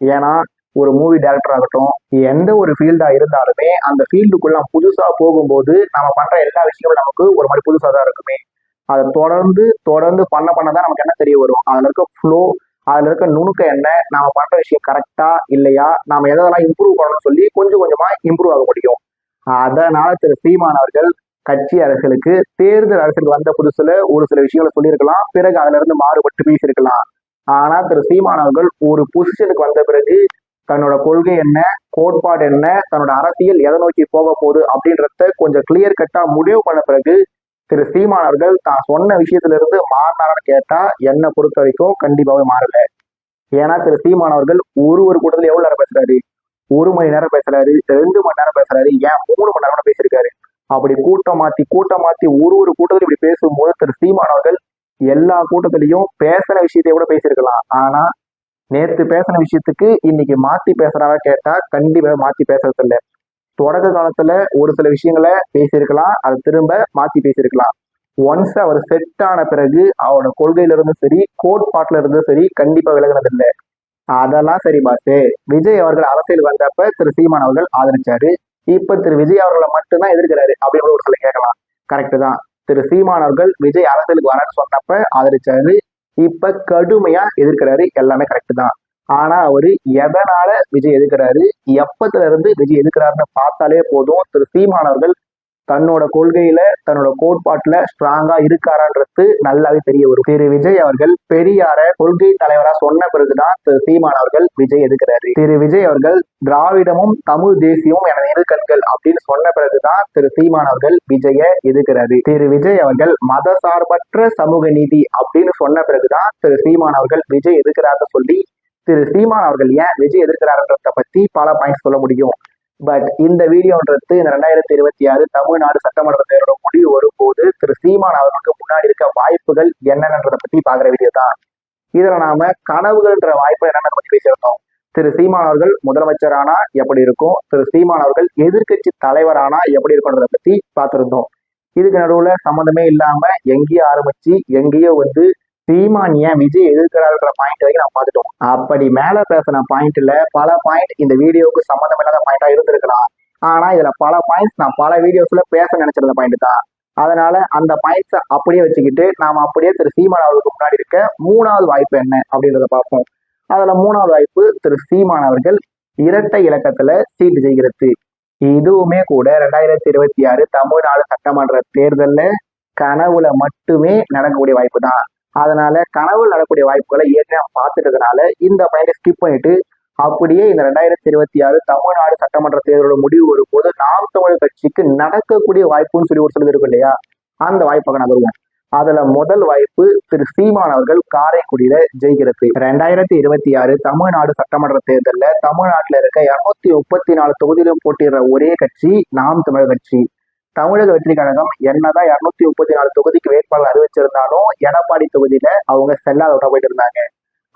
ஏன்னா ஒரு மூவி டைரக்டர் ஆகட்டும், எந்த ஒரு ஃபீல்டா இருந்தாலுமே அந்த ஃபீல்டுக்குள்ள நம்ம புதுசா போகும்போது நம்ம பண்ற எல்லா விஷயங்களும் நமக்கு ஒரு மாதிரி புதுசா தான் இருக்குமே. அதை தொடர்ந்து தொடர்ந்து பண்ணதான் நமக்கு என்ன தெரிய வரும், அதுல இருக்க ஃப்ளோ, அதுல இருக்க நுணுக்கம் என்ன, நாம பண்ற விஷயம் கரெக்டா இல்லையா, நாம எதெல்லாம் இம்ப்ரூவ் பண்ணணும்னு சொல்லி கொஞ்சம் கொஞ்சமா இம்ப்ரூவ் ஆக முடியும். அதனால திரு சீமான் அவர்கள் கட்சி அரசியலுக்கு, தேர்தல் அரசியலுக்கு வந்த புதுசுல ஒரு சில விஷயங்களை சொல்லியிருக்கலாம், பிறகு அதுல இருந்து மாறுபட்டு பேசியிருக்கலாம். ஆனா திரு சீமான் அவர்கள் ஒரு பொசிஷனுக்கு வந்த பிறகு தன்னோட கொள்கை என்ன, கோட்பாடு என்ன, தன்னோட அரசியல் எதை நோக்கி போக போகுது அப்படின்றத கொஞ்சம் கிளியர் கட்டா முடிவு பண்ண பிறகு திரு சீமான் அவர்கள் தான் சொன்ன விஷயத்துல இருந்து மாறினாரான்னு கேட்டா என்னை பொறுத்த வரைக்கும் கண்டிப்பாவே மாறல. ஏன்னா திரு சீமான் அவர்கள் ஒரு கூட்டத்துல எவ்வளவு நேரம் பேசுறாரு? 1 மணி நேரம் பேசுறாரு, 2 மணி நேரம் பேசுறாரு, ஏன் 3 மணி நேரம் பேசியிருக்காரு. அப்படி கூட்டம் மாத்தி ஒரு கூட்டத்துல இப்படி பேசும்போது திரு சீமான் அவர்கள் எல்லா கூட்டத்திலையும் பேசின விஷயத்தை கூட பேசியிருக்கலாம். ஆனா நேத்து பேசின விஷயத்துக்கு இன்னைக்கு மாத்தி பேசுறாரா கேட்டா கண்டிப்பா மாத்தி பேசுறது இல்லை. தொடக்க காலத்துல ஒரு சில விஷயங்களை பேசியிருக்கலாம், அதை திரும்ப மாத்தி பேசியிருக்கலாம். ஒன்ஸ் அவர் செட் ஆன பிறகு அவரோட கொள்கையில இருந்தும் சரி, கோட்பாட்டுல இருந்தும் சரி, கண்டிப்பா விலகினது இல்லை. அதெல்லாம் சரி பாசு. விஜய் அவர்கள் அரசியல் வந்தப்ப திரு சீமான் அவர்கள் ஆதரிச்சாரு, இப்ப திரு விஜய் அவர்களை மட்டும்தான் எதிர்க்கிறாரு அப்படின்னு ஒரு சில கேட்கலாம். கரெக்ட் தான். திரு சீமான் அவர்கள் விஜய் அரசியலுக்கு வரன்னு சொன்னப்ப ஆதரிச்சாரு, இப்ப கடுமையா எதிர்க்கிறாரு, எல்லாமே கரெக்ட் தான். ஆனா அவரு எதனால விஜய் எதிர்க்கிறாரு, எப்பத்துல இருந்து விஜய் எதிர்க்கிறாருன்னு பார்த்தாலே போதும் திரு சீமான் அவர்கள் தன்னோட கொள்கையில, தன்னோட கோட்பாட்டுல ஸ்ட்ராங்கா இருக்காரான்றது நல்லாவே தெரிய வரும். திரு விஜய் அவர்கள் பெரியார கொள்கை தலைவரா சொன்ன பிறகுதான் திரு சீமான் அவர்கள் விஜய் எதிர்க்கிறாரு. திரு விஜய் அவர்கள் திராவிடமும் தமிழ் தேசியமும் எனது இரு கண்கள் அப்படின்னு சொன்ன பிறகுதான் திரு சீமான் அவர்கள் விஜய எதிர்க்கிறாரு. திரு விஜய் அவர்கள் மத சார்பற்ற சமூக நீதி அப்படின்னு சொன்ன பிறகுதான் திரு சீமான் அவர்கள் விஜய் எதிர்க்கிறாருன்னு சொல்லி திரு சீமான் அவர்கள் ஏன் விஜய் எதிர்க்கிறாருன்றத பத்தி பல பாயிண்ட்ஸ் சொல்ல முடியும். பட் இந்த வீடியோன்றது இந்த 2026 தமிழ்நாடு சட்டமன்ற தேர்தலோட முடிவு வரும்போது திரு சீமான் அவர்களுக்கு முன்னாடி இருக்க வாய்ப்புகள் என்னன்றதை பத்தி பாக்குற வீடியோ தான். இதுல நாம கனவுகள்ன்ற வாய்ப்பு என்னென்ன பத்தி பேசியிருந்தோம். திரு சீமான் அவர்கள் முதலமைச்சரானா எப்படி இருக்கும், திரு சீமான் அவர்கள் எதிர்கட்சி தலைவரானா எப்படி இருக்கும்ன்றத பத்தி பார்த்திருந்தோம். இதுக்கு நடுவுல சம்மந்தமே இல்லாம எங்கேயோ ஆரம்பிச்சு எங்கேயோ சீமான் ஏன் விஜய் எதிர்க்கிறாருன்ற பாயிண்ட் வரைக்கும் நான் பார்த்துட்டோம். அப்படி மேல பேசின பாயிண்ட்ல பல பாயிண்ட் இந்த வீடியோவுக்கு சம்மந்தம் இல்லாத பாயிண்டா இருந்திருக்கலாம். ஆனா இதுல பல பாயிண்ட்ஸ் நான் பல வீடியோஸ்ல பேச நினைச்சிருந்த பாயிண்ட் தான். அதனால அந்த பாயிண்ட்ஸை அப்படியே வச்சுக்கிட்டு நாம அப்படியே திரு சீமான் அவர்களுக்கு முன்னாடி இருக்க மூணாவது வாய்ப்பு என்ன அப்படின்றத பார்ப்போம். அதுல மூணாவது வாய்ப்பு திரு சீமான் அவர்கள் இரட்டை இலக்கத்துல சீட்டு ஜெயிக்கிறது. இதுவுமே கூட 2026 தமிழ்நாடு சட்டமன்ற தேர்தல்ல கனவுல மட்டுமே நடக்கக்கூடிய வாய்ப்பு தான். அதனால கனவுல நடக்கக்கூடிய வாய்ப்புகளை ஏற்கனவே பார்த்துட்டதுனால இந்த பாயிண்டை ஸ்கிப் பண்ணிட்டு அப்படியே இந்த 2026 தமிழ்நாடு சட்டமன்ற தேர்தலோட முடிவு வரும்போது நாம் தமிழர் கட்சிக்கு நடக்கக்கூடிய வாய்ப்புன்னு சொல்லி ஒரு சிலது இருக்கும் இல்லையா, அந்த வாய்ப்பாக நகருவோம். அதுல முதல் வாய்ப்பு திரு சீமான் அவர்கள் காரைக்குடியில ஜெயிக்கிறது. 2026 தமிழ்நாடு சட்டமன்ற தேர்தல்ல தமிழ்நாட்டுல இருக்க 234 தொகுதியிலும் போட்டியிடுற ஒரே கட்சி நாம் தமிழர் கட்சி. தமிழக வெற்றி கழகம் என்னதான் 234 தொகுதிக்கு வேட்பாளர் அறிவிச்சிருந்தாலும் எடப்பாடி தொகுதியில அவங்க செல்லாத போயிட்டு இருந்தாங்க.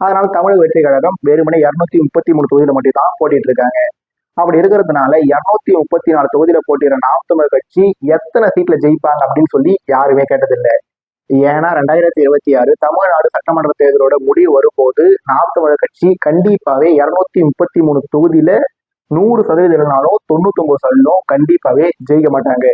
அதனால தமிழக வெற்றி கழகம் வெறுமனே 233 தொகுதியில மட்டும் தான் போட்டிட்டு இருக்காங்க. அப்படி இருக்கிறதுனால 234 தொகுதியில போட்டியிட நாம் தமிழர் கட்சி எத்தனை சீட்ல ஜெயிப்பாங்க அப்படின்னு சொல்லி யாருமே கேட்டதில்லை. ஏன்னா 2026 தமிழ்நாடு சட்டமன்ற தேர்தலோட முடிவு வரும்போது நாம் தமிழர் கட்சி கண்டிப்பாவே 233 தொகுதியில 100% இல்லைனாலும் 99% கண்டிப்பாவே ஜெயிக்க மாட்டாங்க.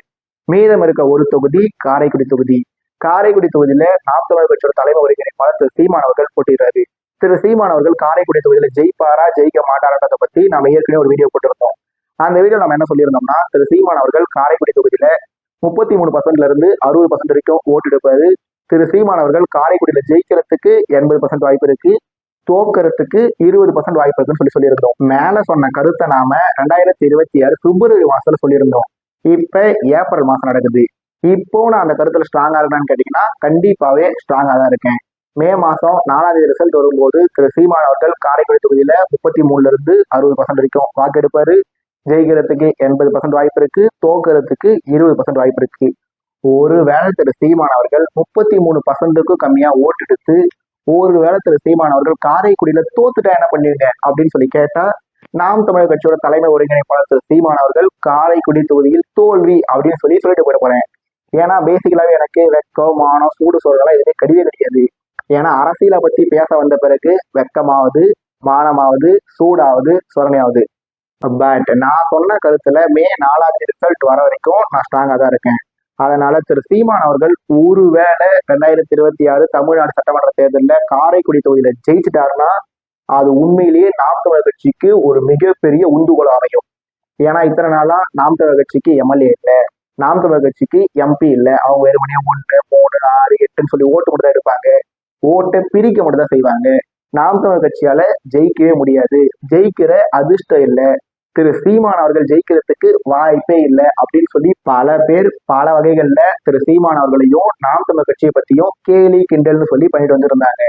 மீதம் இருக்க ஒரு தொகுதி காரைக்குடி தொகுதி. காரைக்குடி தொகுதியில நாம் தமிழர் கட்சியோட தலைமை ஒருங்கிணைப்பாளர் திரு சீமான் அவர்கள் போட்டிடுறாரு. திரு சீமான் அவர்கள் காரைக்குடி தொகுதியில ஜெயிப்பாரா ஜெயிக்க மாட்டாரன்றதை பத்தி நாம ஏற்கனவே ஒரு வீடியோ போட்டிருந்தோம். அந்த வீடியோ நம்ம என்ன சொல்லியிருந்தோம்னா, திரு சீமான் அவர்கள் காரைக்குடி தொகுதியில 33% இருந்து 60% வரைக்கும் ஓட்டு எடுப்பாரு. திரு சீமான் அவர்கள் காரைக்குடியில ஜெயிக்கிறதுக்கு 80% வாய்ப்பு இருக்கு, தோக்கறதுக்கு 20% வாய்ப்பு இருக்குன்னு சொல்லியிருந்தோம். மேல சொன்ன கருத்தை நாம 2026 பிப்ரவரி மாசத்துல சொல்லியிருந்தோம். இப்ப ஏப்ரல் மாசம் நடக்குது. இப்போ நான் அந்த கருத்துல ஸ்ட்ராங்கா இருக்கேன்னு கேட்டீங்கன்னா கண்டிப்பாவே ஸ்ட்ராங்கா தான் இருக்கேன். மே மாசம் 4ஆம் தேதி ரிசல்ட் வரும்போது திரு சீமான் அவர்கள் காரைக்குடி தொகுதியில 33% இருந்து 60% வரைக்கும் வாக்கு எடுப்பாரு. ஜெயிக்கிறதுக்கு 80% வாய்ப்பு இருக்கு, தோக்கிறதுக்கு 20% வாய்ப்பு இருக்கு. ஒருவேளை திரு சீமான் அவர்கள் 33%க்கும் கம்மியா ஓட்டு எடுத்து ஒருவேளை திரு சீமான் அவர்கள் காரைக்குடியில தோத்துட்டா என்ன பண்ணுவீங்க அப்படின்னு சொல்லி கேட்டா, நாம் தமிழர் கட்சியோட தலைமை ஒருங்கிணைப்பாளர் திரு சீமான் அவர்கள் காரைக்குடி தொகுதியில் தோல்வி அப்படின்னு சொல்லிட்டு போயிட போறேன். ஏன்னா பேசிக்கலாவே எனக்கு வெக்கம், மானம், சூடு சொல்றதெல்லாம் எதுவுமே கிடையாது. ஏன்னா அரசியலை பத்தி பேச வந்த பிறகு வெக்கமாவது, மானமாவது, சூடாவது, சொரணையாவது. பட் நான் சொன்ன கருத்துல மே 4ஆம் தேதி ரிசல்ட் வர வரைக்கும் நான் ஸ்ட்ராங்கா தான் இருக்கேன். அதனால திரு சீமான் அவர்கள் ஒருவேளை 2026 தமிழ்நாடு சட்டமன்ற தேர்தலில் காரைக்குடி தொகுதியில ஜெயிச்சுட்டாருன்னா அது உண்மையிலேயே நாம் தமிழர் கட்சிக்கு ஒரு மிகப்பெரிய உந்துகோல் அமையும். ஏன்னா இத்தனை நாளா நாம் தமிழர் கட்சிக்கு எம்எல்ஏ இல்லை, நாம் தமிழர் கட்சிக்கு எம்பி இல்லை. அவங்க வெறுமனே 1, 3, 6, 8ன்னு சொல்லி ஓட்டு மட்டும் தான் எடுப்பாங்க. ஓட்டை பிரிக்க மட்டும் தான் செய்வாங்க. நாம் தமிழர் கட்சியால ஜெயிக்கவே முடியாது, ஜெயிக்கிற அதிர்ஷ்டம் இல்லை, திரு சீமான் அவர்கள் ஜெயிக்கிறதுக்கு வாய்ப்பே இல்லை அப்படின்னு சொல்லி பல பேர் பல வகைகள்ல திரு சீமான் அவர்களையும் நாம் தமிழர் கட்சியை பத்தியும் கேலி கிண்டல்னு சொல்லி பண்ணிட்டு வந்திருந்தாங்க.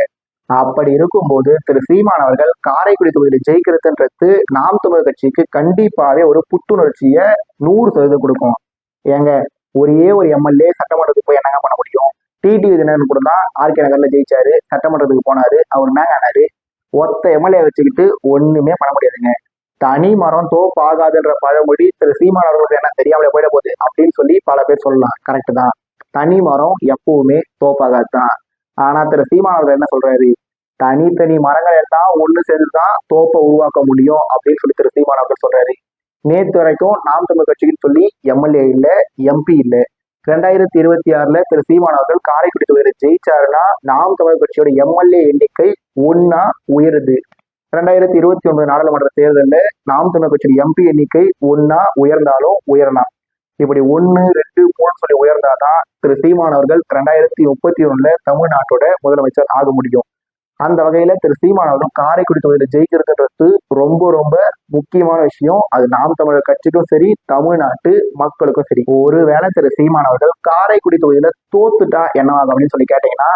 அப்படி இருக்கும்போது திரு சீமான் அவர்கள் காரைக்குடி தொகுதியில ஜெயிக்கிறதுன்றது நாம் தமிழர் கட்சிக்கு கண்டிப்பாவே ஒரு புத்துணர்ச்சியை 100% கொடுக்கும். ஏங்க ஒரே ஒரு எம்எல்ஏ சட்டமன்றத்துக்கு போய் என்னங்க பண்ண முடியும்? டிடிவி தினகரன் கூட தான் ஆர்கே நகர்ல ஜெயிச்சாரு, சட்டமன்றத்துக்கு போனாரு, அவர் என்னங்க ஆனாரு? ஒத்த எம்எல்ஏ வச்சுக்கிட்டு ஒண்ணுமே பண்ண முடியாதுங்க. தனி மரம் தோப்பாகாதுன்ற பழமொழி திரு சீமான் அவர்களுக்கு என்ன தெரியாமலே போயிட போகுது அப்படின்னு சொல்லி பல பேர் சொல்லலாம். கரெக்ட் தான், தனி மரம் எப்பவுமே தோப்பாகாது தான். ஆனா திரு சீமான் அவர்கள் என்ன சொல்றாரு, தனித்தனி மரங்கள் எல்லாம் ஒண்ணு சேர்ந்துதான் தோப்பை உருவாக்க முடியும் அப்படின்னு சொல்லி திரு சீமான் அவர்கள் சொல்றாரு. நேற்று வரைக்கும் நாம் தமிழ் கட்சிக்குன்னு சொல்லி எம்எல்ஏ இல்லை, எம்பி இல்லை. 2026 திரு சீமான் அவர்கள் காரைக்குடி தொகுதியில ஜெயிச்சாருன்னா நாம் தமிழ் கட்சியோட எம்எல்ஏ எண்ணிக்கை 1 உயருது. 2029 நாடாளுமன்ற தேர்தலில் நாம் தமிழ் கட்சியோட எம்பி எண்ணிக்கை 1 உயர்ந்தாலும் உயரலாம். இப்படி 1, 2, 3 சொல்லி உயர்ந்தாதான் திரு சீமான் அவர்கள் 2031 தமிழ்நாட்டோட முதலமைச்சர் ஆக முடியும். அந்த வகையில திரு சீமான் அவர்கள் காரைக்குடி தொகுதியில ஜெயிக்கிறதுன்றது ரொம்ப ரொம்ப முக்கியமான விஷயம். அது நாம் தமிழர் கட்சிக்கும் சரி, தமிழ்நாட்டு மக்களுக்கும் சரி. ஒருவேளை திரு சீமான் அவர்கள் காரைக்குடி தொகுதியில தோத்துட்டா என்னவாகும் அப்படின்னு சொல்லி கேட்டீங்கன்னா,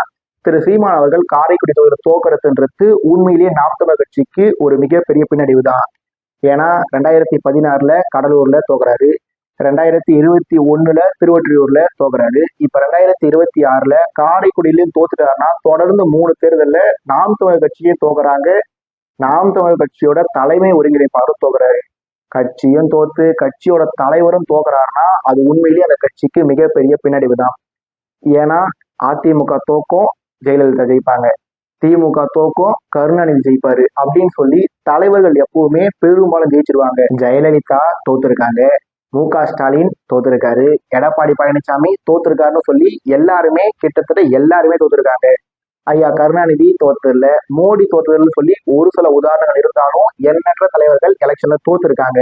திரு சீமான் அவர்கள் காரைக்குடி தொகுதியில தோக்கிறதுன்றது உண்மையிலேயே நாம் தமிழர் கட்சிக்கு ஒரு மிகப்பெரிய பின்னடைவு தான். ஏன்னா 2016 கடலூர்ல தோக்குறாரு, 2021 திருவொற்றியூர்ல தோக்குறாரு. இப்ப 2026 காரைக்குடியிலும் தோத்துட்டாருன்னா தொடர்ந்து 3 தேர்தல்ல நாம் தமிழர் கட்சியே தோக்குறாங்க. நாம் தமிழர் கட்சியோட தலைமை ஒருங்கிணைப்பாளரும் தோக்குறாரு. கட்சியும் தோத்து கட்சியோட தலைவரும் தோக்குறாருன்னா அது உண்மையிலேயே அந்த கட்சிக்கு மிகப்பெரிய பின்னடைவு தான். ஏன்னா அதிமுக தோக்கும் ஜெயலலிதா ஜெயிப்பாங்க, திமுக தோக்கும் கருணாநிதி ஜெயிப்பாரு அப்படின்னு சொல்லி தலைவர்கள் எப்பவுமே பெரும்பாலும் ஜெயிச்சிருவாங்க. ஜெயலலிதா தோத்துருக்காங்க, மு.க.ஸ்டாலின் தோத்துருக்காரு, எடப்பாடி பழனிசாமி தோத்துருக்காருன்னு சொல்லி கிட்டத்தட்ட எல்லாருமே தோத்துருக்காங்க. ஐயா கருணாநிதி தோத்ததில்ல, மோடி தோத்ததில்னு சொல்லி ஒரு சில உதாரணங்கள் இருந்தாலும் எண்ணற்ற தலைவர்கள் எலெக்ஷன்ல தோத்துருக்காங்க.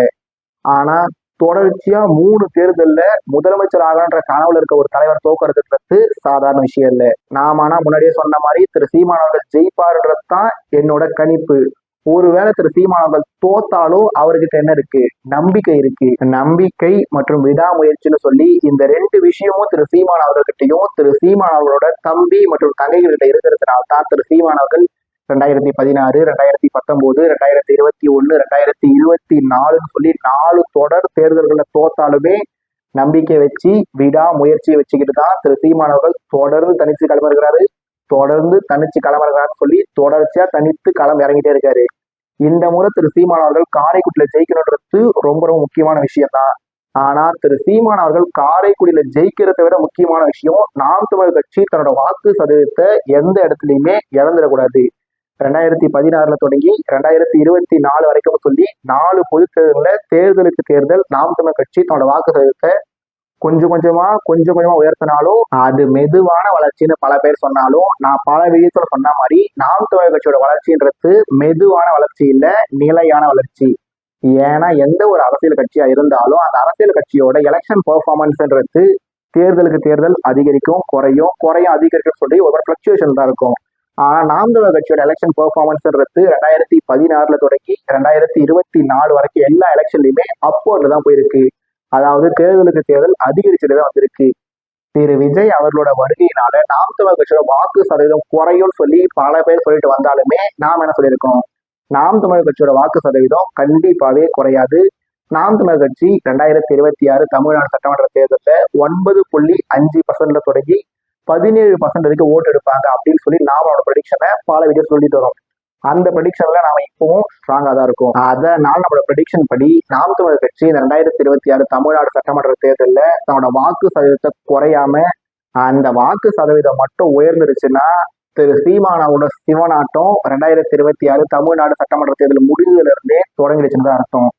ஆனா தொடர்ச்சியா 3 தேர்தல்ல முதலமைச்சர் ஆகன்ற கனவுல இருக்க ஒரு தலைவர் தோக்குறதுன்றது சாதாரண விஷயம் இல்லை. ஆனா முன்னாடியே சொன்ன மாதிரி திரு சீமான் அவர்கள் ஜெயிப்பாருன்றது தான் என்னோட கணிப்பு. ஒருவேளை திரு சீமான் அவர்கள் தோத்தாலும் அவர்கிட்ட என்ன இருக்கு? நம்பிக்கை இருக்கு. நம்பிக்கை மற்றும் விடாமுயற்சின்னு சொல்லி இந்த 2 விஷயமும் திரு சீமான் அவர்கிட்டையும் திரு சீமான் அவர்களோட தம்பி மற்றும் தங்கைகள்கிட்ட இருக்கிறதுனால தான் திரு சீமான் அவர்கள் 2016, 2019, 2021, 2024 சொல்லி 4 தொடர் தேர்தல்களை தோத்தாலுமே நம்பிக்கை வச்சு விடாமுயற்சியை வச்சுக்கிட்டு தான் திரு சீமான் அவர்கள் தொடர்ந்து தனிச்சு களமிறங்குறாரு. தொடர்ந்து தனிச்சு களமிறங்குறாருன்னு சொல்லி தொடர்ச்சியா தனித்து களம் இறங்கிட்டே இருக்காரு. இந்த முறை திரு சீமான் அவர்கள் காரைக்குடியில ஜெயிக்கணுன்றது ரொம்ப ரொம்ப முக்கியமான விஷயம் தான். ஆனா திரு சீமான் அவர்கள் காரைக்குடியில ஜெயிக்கிறதை விட முக்கியமான விஷயம், நாம் தமிழர் கட்சி தன்னோட வாக்கு சதவீதத்தை எந்த இடத்துலயுமே இழந்துடக்கூடாது. 2016 தொடங்கி 2024 வரைக்கும் சொல்லி 4 பொது தேர்தலுக்கு தேர்தல் நாம் தமிழர் கட்சி தன்னோட வாக்கு சதவீதத்தை கொஞ்சம் கொஞ்சமா உயர்த்தினாலும் அது மெதுவான வளர்ச்சின்னு பல பேர் சொன்னாலும் நான் பல வீடியோல சொன்ன மாதிரி நாம் தமிழர் கட்சியோட வளர்ச்சின்றது மெதுவான வளர்ச்சி இல்ல, நிலையான வளர்ச்சி. ஏன்னா எந்த ஒரு அரசியல் கட்சியா இருந்தாலும் அந்த அரசியல் கட்சியோட எலெக்ஷன் பெர்ஃபார்மன்ஸ்ன்றது தேர்தலுக்கு தேர்தல் அதிகரிக்கும் குறையும் அதிகரிக்கும் சொல்லி ஒரு பிளக்சுவேஷன் தான் இருக்கும். ஆனா நாம் தமிழர் கட்சியோட எலெக்ஷன் பெர்ஃபார்மன்ஸ்ன்றது 2016 தொடங்கி 2024 வரைக்கும் எல்லா எலெக்ஷன்லயுமே அப்போர்ல தான் போயிருக்கு. அதாவது தேர்தலுக்கு தேர்தல் அதிகரிச்சுட்டு தான் வந்திருக்கு. திரு விஜய் அவர்களோட வருகையினால நாம் தமிழர் கட்சியோட வாக்கு சதவீதம் குறையும் சொல்லி பல பேர் சொல்லிட்டு வந்தாலுமே நாம் என்ன சொல்லியிருக்கோம்? நாம் தமிழர் கட்சியோட வாக்கு சதவீதம் கண்டிப்பாவே குறையாது. நாம் தமிழர் கட்சி 2026 தமிழ்நாடு சட்டமன்ற தேர்தலில் 9.5% தொடங்கி 17% வரைக்கும் ஓட்டு எடுப்பாங்க அப்படின்னு சொல்லி நாமளோட ப்ரெடிக்ஷனை பல வீடியோ சொல்லிட்டு வரோம். அந்த ப்ரெடிக்ஷன்ல நாம இப்பவும் ஸ்ட்ராங்கா தான் இருக்கும். அதனால நம்மளோட ப்ரெடிக்ஷன் படி நாம் தமிழர் கட்சி இந்த 2026 தமிழ்நாடு சட்டமன்ற தேர்தலில் தன்னோட வாக்கு சதவீதத்தை குறையாம அந்த வாக்கு சதவீதம் மட்டும் உயர்ந்துருச்சுன்னா திரு சீமானோட சிவநாட்டம் 2026 தமிழ்நாடு சட்டமன்ற தேர்தல் முடிஞ்சதுல இருந்தே தொடங்கிடுச்சுன்னு தான் அர்த்தம்.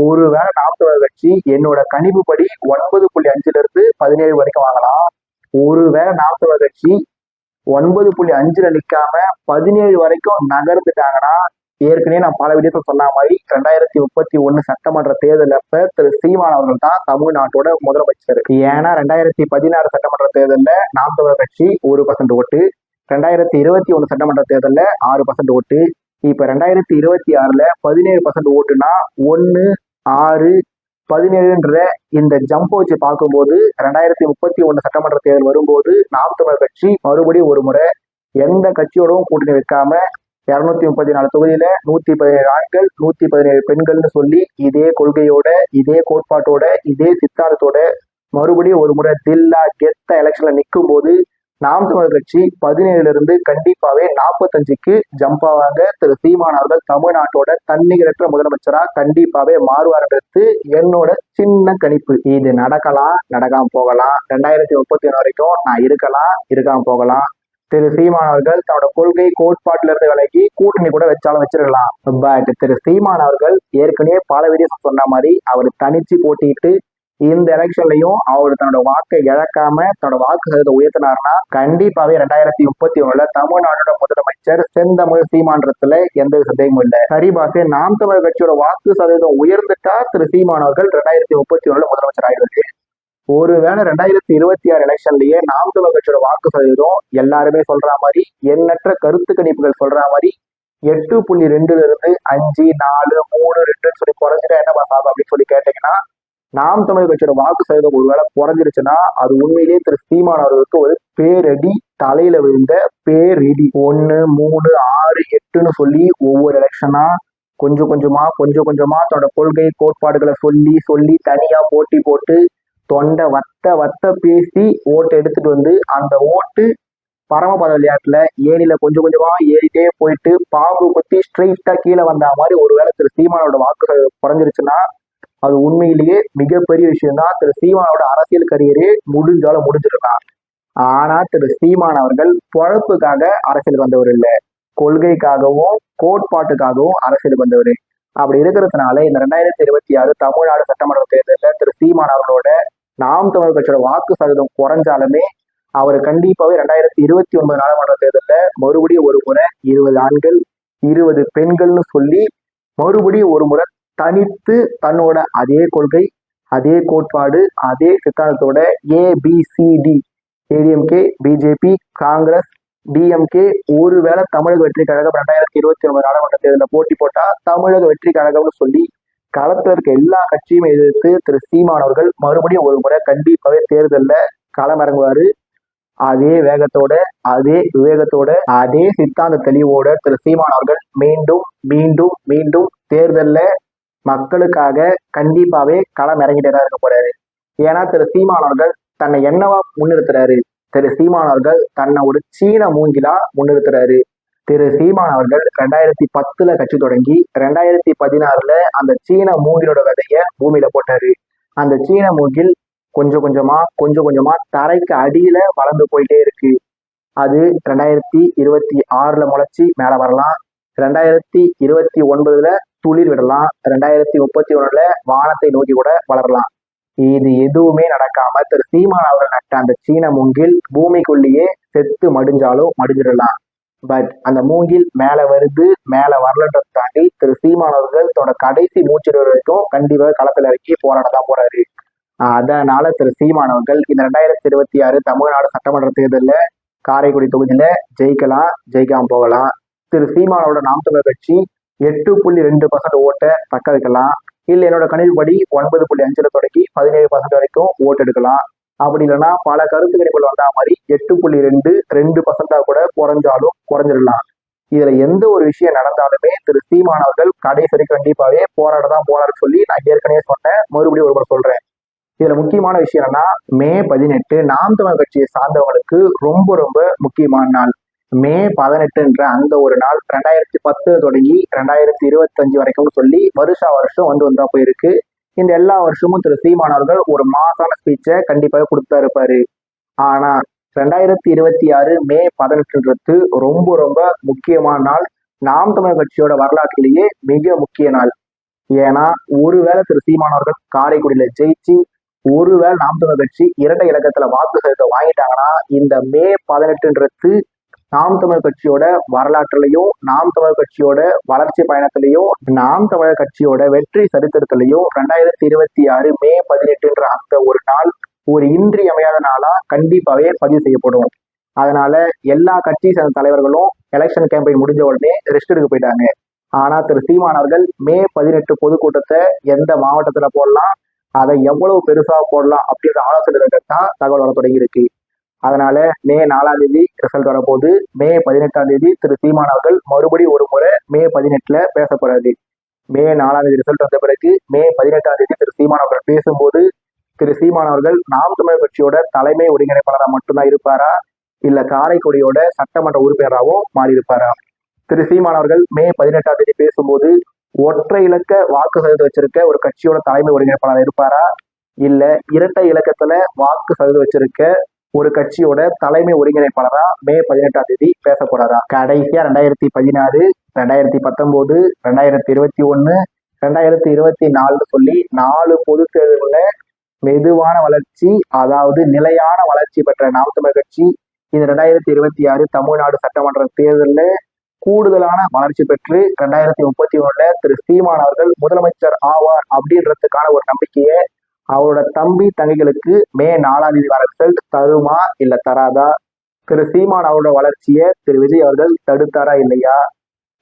ஒருவேளை நாம் தமிழர் கட்சி என்னோட கணிப்பு படி 9.5 17 வரைக்கும் வாங்கலாம். ஒருவேளை நாம் தமிழர் கட்சி 9.5 நிற்காம 17 வரைக்கும் நகர்ந்துட்டாங்கன்னா ஏற்கனவே நான் பல வீடியோல சொன்ன மாதிரி 2031 சட்டமன்ற தேர்தல் அப்ப திரு சீமான் அவர்கள் தான் தமிழ்நாட்டோட முதலமைச்சர். ஏன்னா 2016 சட்டமன்ற தேர்தல்ல நாம் தமிழர் கட்சி 1% ஓட்டு, 2021 சட்டமன்ற தேர்தல்ல 6% ஓட்டு, இப்ப 2026 17% ஓட்டுனா 1, 6, 17 இந்த ஜம்ப் வச்சு பார்க்கும்போது 2031 சட்டமன்ற தேர்தல் வரும்போது நாம் தமிழர் கட்சி மறுபடியும் ஒரு முறை எந்த கட்சியோடவும் கூட்டணி வைக்காம 234 தொகுதியில 117 ஆண்கள் 117 பெண்கள்னு சொல்லி இதே கொள்கையோட இதே கோட்பாட்டோட இதே சித்தாந்தத்தோட மறுபடியும் ஒரு முறை தில்லா கெத்த எலெக்ஷன்ல நிற்கும் போது நாம் தமிழர் கட்சி 17 கண்டிப்பாவே 45க்கு ஜம்ப் ஆவாங்க. திரு சீமான் அவர்கள் தமிழ்நாட்டோட தன்னிகரற்ற முதலமைச்சரா கண்டிப்பாவே மாறுவார்ன்றது என்னோட சின்ன கணிப்பு. இது நடக்கலாம், நடக்காம போகலாம். 2031 வரைக்கும் நான் இருக்காம போகலாம். திரு சீமான் அவர்கள் தன்னோட கொள்கை கோட்பாட்டுல இருந்து விலகி கூட்டணி கூட வச்சாலும் வச்சிருக்கலாம். பட் திரு சீமான் அவர்கள் ஏற்கனவே பல வீடியோ சொன்ன மாதிரி அவர் தனிச்சு போட்டிட்டு இந்த எலெக்ஷன்லையும் அவர் தன்னோட வாக்கை இழக்காம தன்னோட வாக்கு சதவீதத்தை உயர்த்தினார்னா கண்டிப்பாவே 2031 தமிழ்நாட்டோட முதலமைச்சர் செந்தமிழ் சீமான்றதுல எந்த சந்தேகமும் இல்லை. சரிபாசே நாம் தமிழர் கட்சியோட வாக்கு சதவீதம் உயர்ந்துட்டா திரு சீமான் அவர்கள் 2031 முதலமைச்சர் ஆயிடுவாரு. ஒருவேளை 2026 எலெக்ஷன்லயே நாம் தமிழர் கட்சியோட வாக்கு சதவீதம் எல்லாருமே சொல்ற மாதிரி எண்ணற்ற கருத்து கணிப்புகள் சொல்ற மாதிரி 8.2 5, 4, 3, 2 சொல்லி குறைஞ்சிட்டா என்ன பண்ணாங்க அப்படின்னு சொல்லி கேட்டீங்கன்னா நாம் தமிழர் கட்சியோட வாக்கு சதவீதம் ஒருவேளை குறைஞ்சிருச்சுன்னா அது உண்மையிலேயே திரு சீமான் அவர்களுக்கு ஒரு பேரடி, தலையில விழுந்த பேரிடி. 1, 3, 6, 8ன்னு சொல்லி ஒவ்வொரு எலெக்ஷனா கொஞ்சம் கொஞ்சமா தன்னோட கொள்கை கோட்பாடுகளை சொல்லி சொல்லி தனியா போட்டி போட்டு தொண்டை வத்த பேசி ஓட்டு எடுத்துட்டு வந்து அந்த ஓட்டு பரமபத விளையாட்டுல ஏரியில கொஞ்சம் கொஞ்சமா ஏறிட்டே போயிட்டு பாம்பு குத்தி ஸ்ட்ரெயிட்டா கீழே வந்த மாதிரி ஒருவேளை திரு சீமானோட வாக்குகள் குறைஞ்சிருச்சுன்னா அது உண்மையிலேயே மிகப்பெரிய விஷயம் தான். திரு சீமானோட அரசியல் கரியரே முடிஞ்சிருக்கான். ஆனா திரு சீமான் அவர்கள் பொழப்புக்காக அரசியல் வந்தவர் இல்லை, கொள்கைக்காகவும் கோட்பாட்டுக்காகவும் அரசியல் வந்தவர். அப்படி இருக்கிறதுனால இந்த 2026 தமிழ்நாடு சட்டமன்ற தேர்தலில் திரு சீமான் அவர்களோட நாம் தமிழர் கட்சியோட வாக்கு சதவீதம் குறைஞ்சாலுமே அவர் கண்டிப்பாவே 2029 நாடாளுமன்ற தேர்தலில் மறுபடியும் ஒரு முறை 20 ஆண்கள் 20 பெண்கள்னு சொல்லி மறுபடியும் ஒரு முறை தனித்து தன்னோட அதே கொள்கை அதே கோட்பாடு அதே சித்தாந்தத்தோட ABCD ADMK BJP Congress DMK ஒருவேளை தமிழக வெற்றி கழகம் 2029 நாடாளுமன்ற தேர்தலில் போட்டி போட்டா தமிழக வெற்றி கழகம்னு சொல்லி களத்துல இருக்க எல்லா கட்சியுமே எதிர்த்து திரு சீமான் அவர்கள் மறுபடியும் ஒரு முறை கண்டிப்பாவே தேர்தலில் களமிறங்குவாரு. அதே வேகத்தோட அதே விவேகத்தோட அதே சித்தாந்த தெளிவோட திரு சீமான் அவர்கள் மீண்டும் மீண்டும் மீண்டும் தேர்தலில் மக்களுக்காக கண்டிப்பாவே களம் இறங்கிட்டே தான் இருக்க போறாரு. ஏன்னா திரு சீமான் அவர்கள் தன்னை என்னவா முன்னிறுத்துறாரு? திரு சீமான் அவர்கள் தன்னை ஒரு சீன மூங்கிலா முன்னிறுத்துறாரு. திரு சீமான் அவர்கள் 2010 கட்சி தொடங்கி 2016 அந்த சீன மூங்கிலோட விதைய பூமியில போட்டாரு. அந்த சீன மூங்கில் கொஞ்சம் கொஞ்சமா தரைக்கு அடியில வளர்ந்து போயிட்டே இருக்கு. அது 2026 முளைச்சி மேல வரலாம், 2029 துளிர் விடலாம், 2031 வானத்தை நோக்கி கூட வளரலாம். இது எதுவுமே நடக்காம திரு சீமான் அவர்கள் நட்ட அந்த சீன மூங்கில் பூமிக்குள்ளேயே செத்து மடிஞ்சிடலாம். பட் அந்த மூங்கில் மேல வருது, மேல வரலன்றதை தாண்டி திரு சீமான் அவர்கள் தன்னோட கடைசி மூச்சு வரைக்கும் கண்டிப்பாக களத்துல இறக்கி போராடத்தான் போறாரு. அதனால திரு சீமான் அவர்கள் இந்த 2026 தமிழ்நாடு சட்டமன்ற தேர்தலில் காரைக்குடி தொகுதியில ஜெயிக்காம போகலாம். திரு சீமானோட நாம் தமிழர் கட்சி 8.2% ஓட்டை தக்க வைக்கலாம். இல்ல என்னோட கணிப்புப்படி 9.5 தொடங்கி 17% வரைக்கும் ஓட்டு எடுக்கலாம். அப்படி இல்லைன்னா பல கருத்து கணிப்புகள் வந்தா மாதிரி 8.2% கூட குறைஞ்சிடலாம். இதுல எந்த ஒரு விஷயம் நடந்தாலுமே திரு சீமான் அவர்கள் கடைசி வரைக்கும் கண்டிப்பாவே போராடதான் போறாருன்னு சொல்லி நான் ஏற்கனவே சொன்னேன், மறுபடியும் ஒரு முறை சொல்றேன். இதுல முக்கியமான விஷயம் என்னன்னா, மே 18 நாம் தமிழர் கட்சியை சார்ந்தவங்களுக்கு ரொம்ப ரொம்ப முக்கியமான நாள். மே 18 அந்த ஒரு நாள் 2010 தொடங்கி 2025 வரைக்கும் சொல்லி வருஷம் வந்தா போயிருக்கு. இந்த எல்லா வருஷமும் திரு சீமான் அவர்கள் ஒரு மாசான ஸ்பீச்சை கண்டிப்பாக கொடுத்தா இருப்பாரு. ஆனா 2026 மே 18 ரொம்ப ரொம்ப முக்கியமான நாள். நாம் தமிழர் கட்சியோட வரலாற்றிலேயே மிக முக்கிய நாள். ஏன்னா ஒருவேளை திரு சீமான் அவர்கள் காரைக்குடியில ஜெயிச்சு ஒருவேளை நாம் தமிழர் கட்சி 2 இலக்கத்துல வாக்கு சதவீதம் வாங்கிட்டாங்கன்னா இந்த மே 18 நாம் தமிழர் கட்சியோட வரலாற்றுலையும் நாம் தமிழர் கட்சியோட வளர்ச்சி பயணத்திலையும் நாம் தமிழர் கட்சியோட வெற்றி சரித்திரத்திலையும் 2026 மே 18 அந்த ஒரு நாள் ஒரு இன்றியமையாத நாளா கண்டிப்பாவே பதிவு செய்யப்படும். அதனால எல்லா கட்சி சேர்ந்த தலைவர்களும் எலெக்ஷன் கேம்பெயின் முடிஞ்ச உடனே ரெஸ்ட் எடுக்க போயிட்டாங்க. ஆனா திரு சீமான் அவர்கள் மே 18 பொதுக்கூட்டத்தை எந்த மாவட்டத்துல போடலாம், அதை எவ்வளவு பெருசா போடலாம் அப்படின்ற ஆலோசனை தான் தகவல் வர தொடங்கி இருக்கு. அதனால மே 4 ரிசல்ட் வரப்போது. மே 18 திரு சீமான் அவர்கள் மறுபடியும் ஒரு முறை மே 18 பேசப்படுறது. மே 4 ரிசல்ட் வந்த பிறகு மே 18 திரு சீமான் அவர்கள் பேசும்போது திரு சீமான் அவர்கள் நாம் தமிழர் கட்சியோட தலைமை ஒருங்கிணைப்பாளராக மட்டும்தான் இருப்பாரா, இல்ல காரைக்குடியோட சட்டமன்ற உறுப்பினராகவும் மாறி இருப்பாரா? திரு சீமான் அவர்கள் மே 18 பேசும்போது ஒற்றை இலக்க வாக்கு சதவீதம் வச்சிருக்க ஒரு கட்சியோட தலைமை ஒருங்கிணைப்பாளர் இருப்பாரா, இல்ல இரட்டை இலக்கத்துல வாக்கு சதவீதம் வச்சிருக்க ஒரு கட்சியோட தலைமை ஒருங்கிணைப்பாளரா மே 18 பேச போறாரா? கடைசியா 2016 2019 2021 2024 சொல்லி 4 பொது தேர்தல்ல மெதுவான வளர்ச்சி, அதாவது நிலையான வளர்ச்சி பெற்ற நாம் தமிழர் கட்சி இந்த 2026 தமிழ்நாடு சட்டமன்ற தேர்தலில் கூடுதலான வளர்ச்சி பெற்று 2031 திரு சீமான் அவர்கள் முதலமைச்சர் ஆவார் அப்படின்றதுக்கான ஒரு நம்பிக்கையை அவரோட தம்பி தங்கைகளுக்கு மே 4 வர ரிசல்ட் தருமா இல்ல தராதா? திரு சீமான் அவரோட வளர்ச்சியை திரு விஜய் அவர்கள் தடுத்தாரா இல்லையா?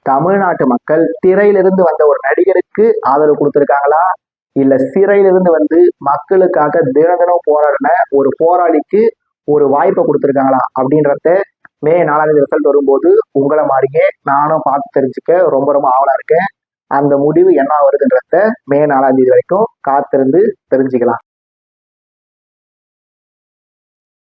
தமிழ்நாட்டு மக்கள் திரையிலிருந்து வந்த ஒரு நடிகருக்கு ஆதரவு கொடுத்திருக்காங்களா, இல்ல சிறையிலிருந்து வந்து மக்களுக்காக தினம் போராடின ஒரு போராளிக்கு ஒரு வாய்ப்பை கொடுத்திருக்காங்களா அப்படின்றத மே 4 ரிசல்ட் வரும்போது உங்களை மாதிரியே நானும் பார்த்து தெரிஞ்சுக்க ரொம்ப ரொம்ப ஆவலா இருக்கேன். அந்த முடிவு என்ன வருதுன்றத மே 4ஆம் தேதி வரைக்கும் காத்திருந்து தெரிஞ்சுக்கலாம்.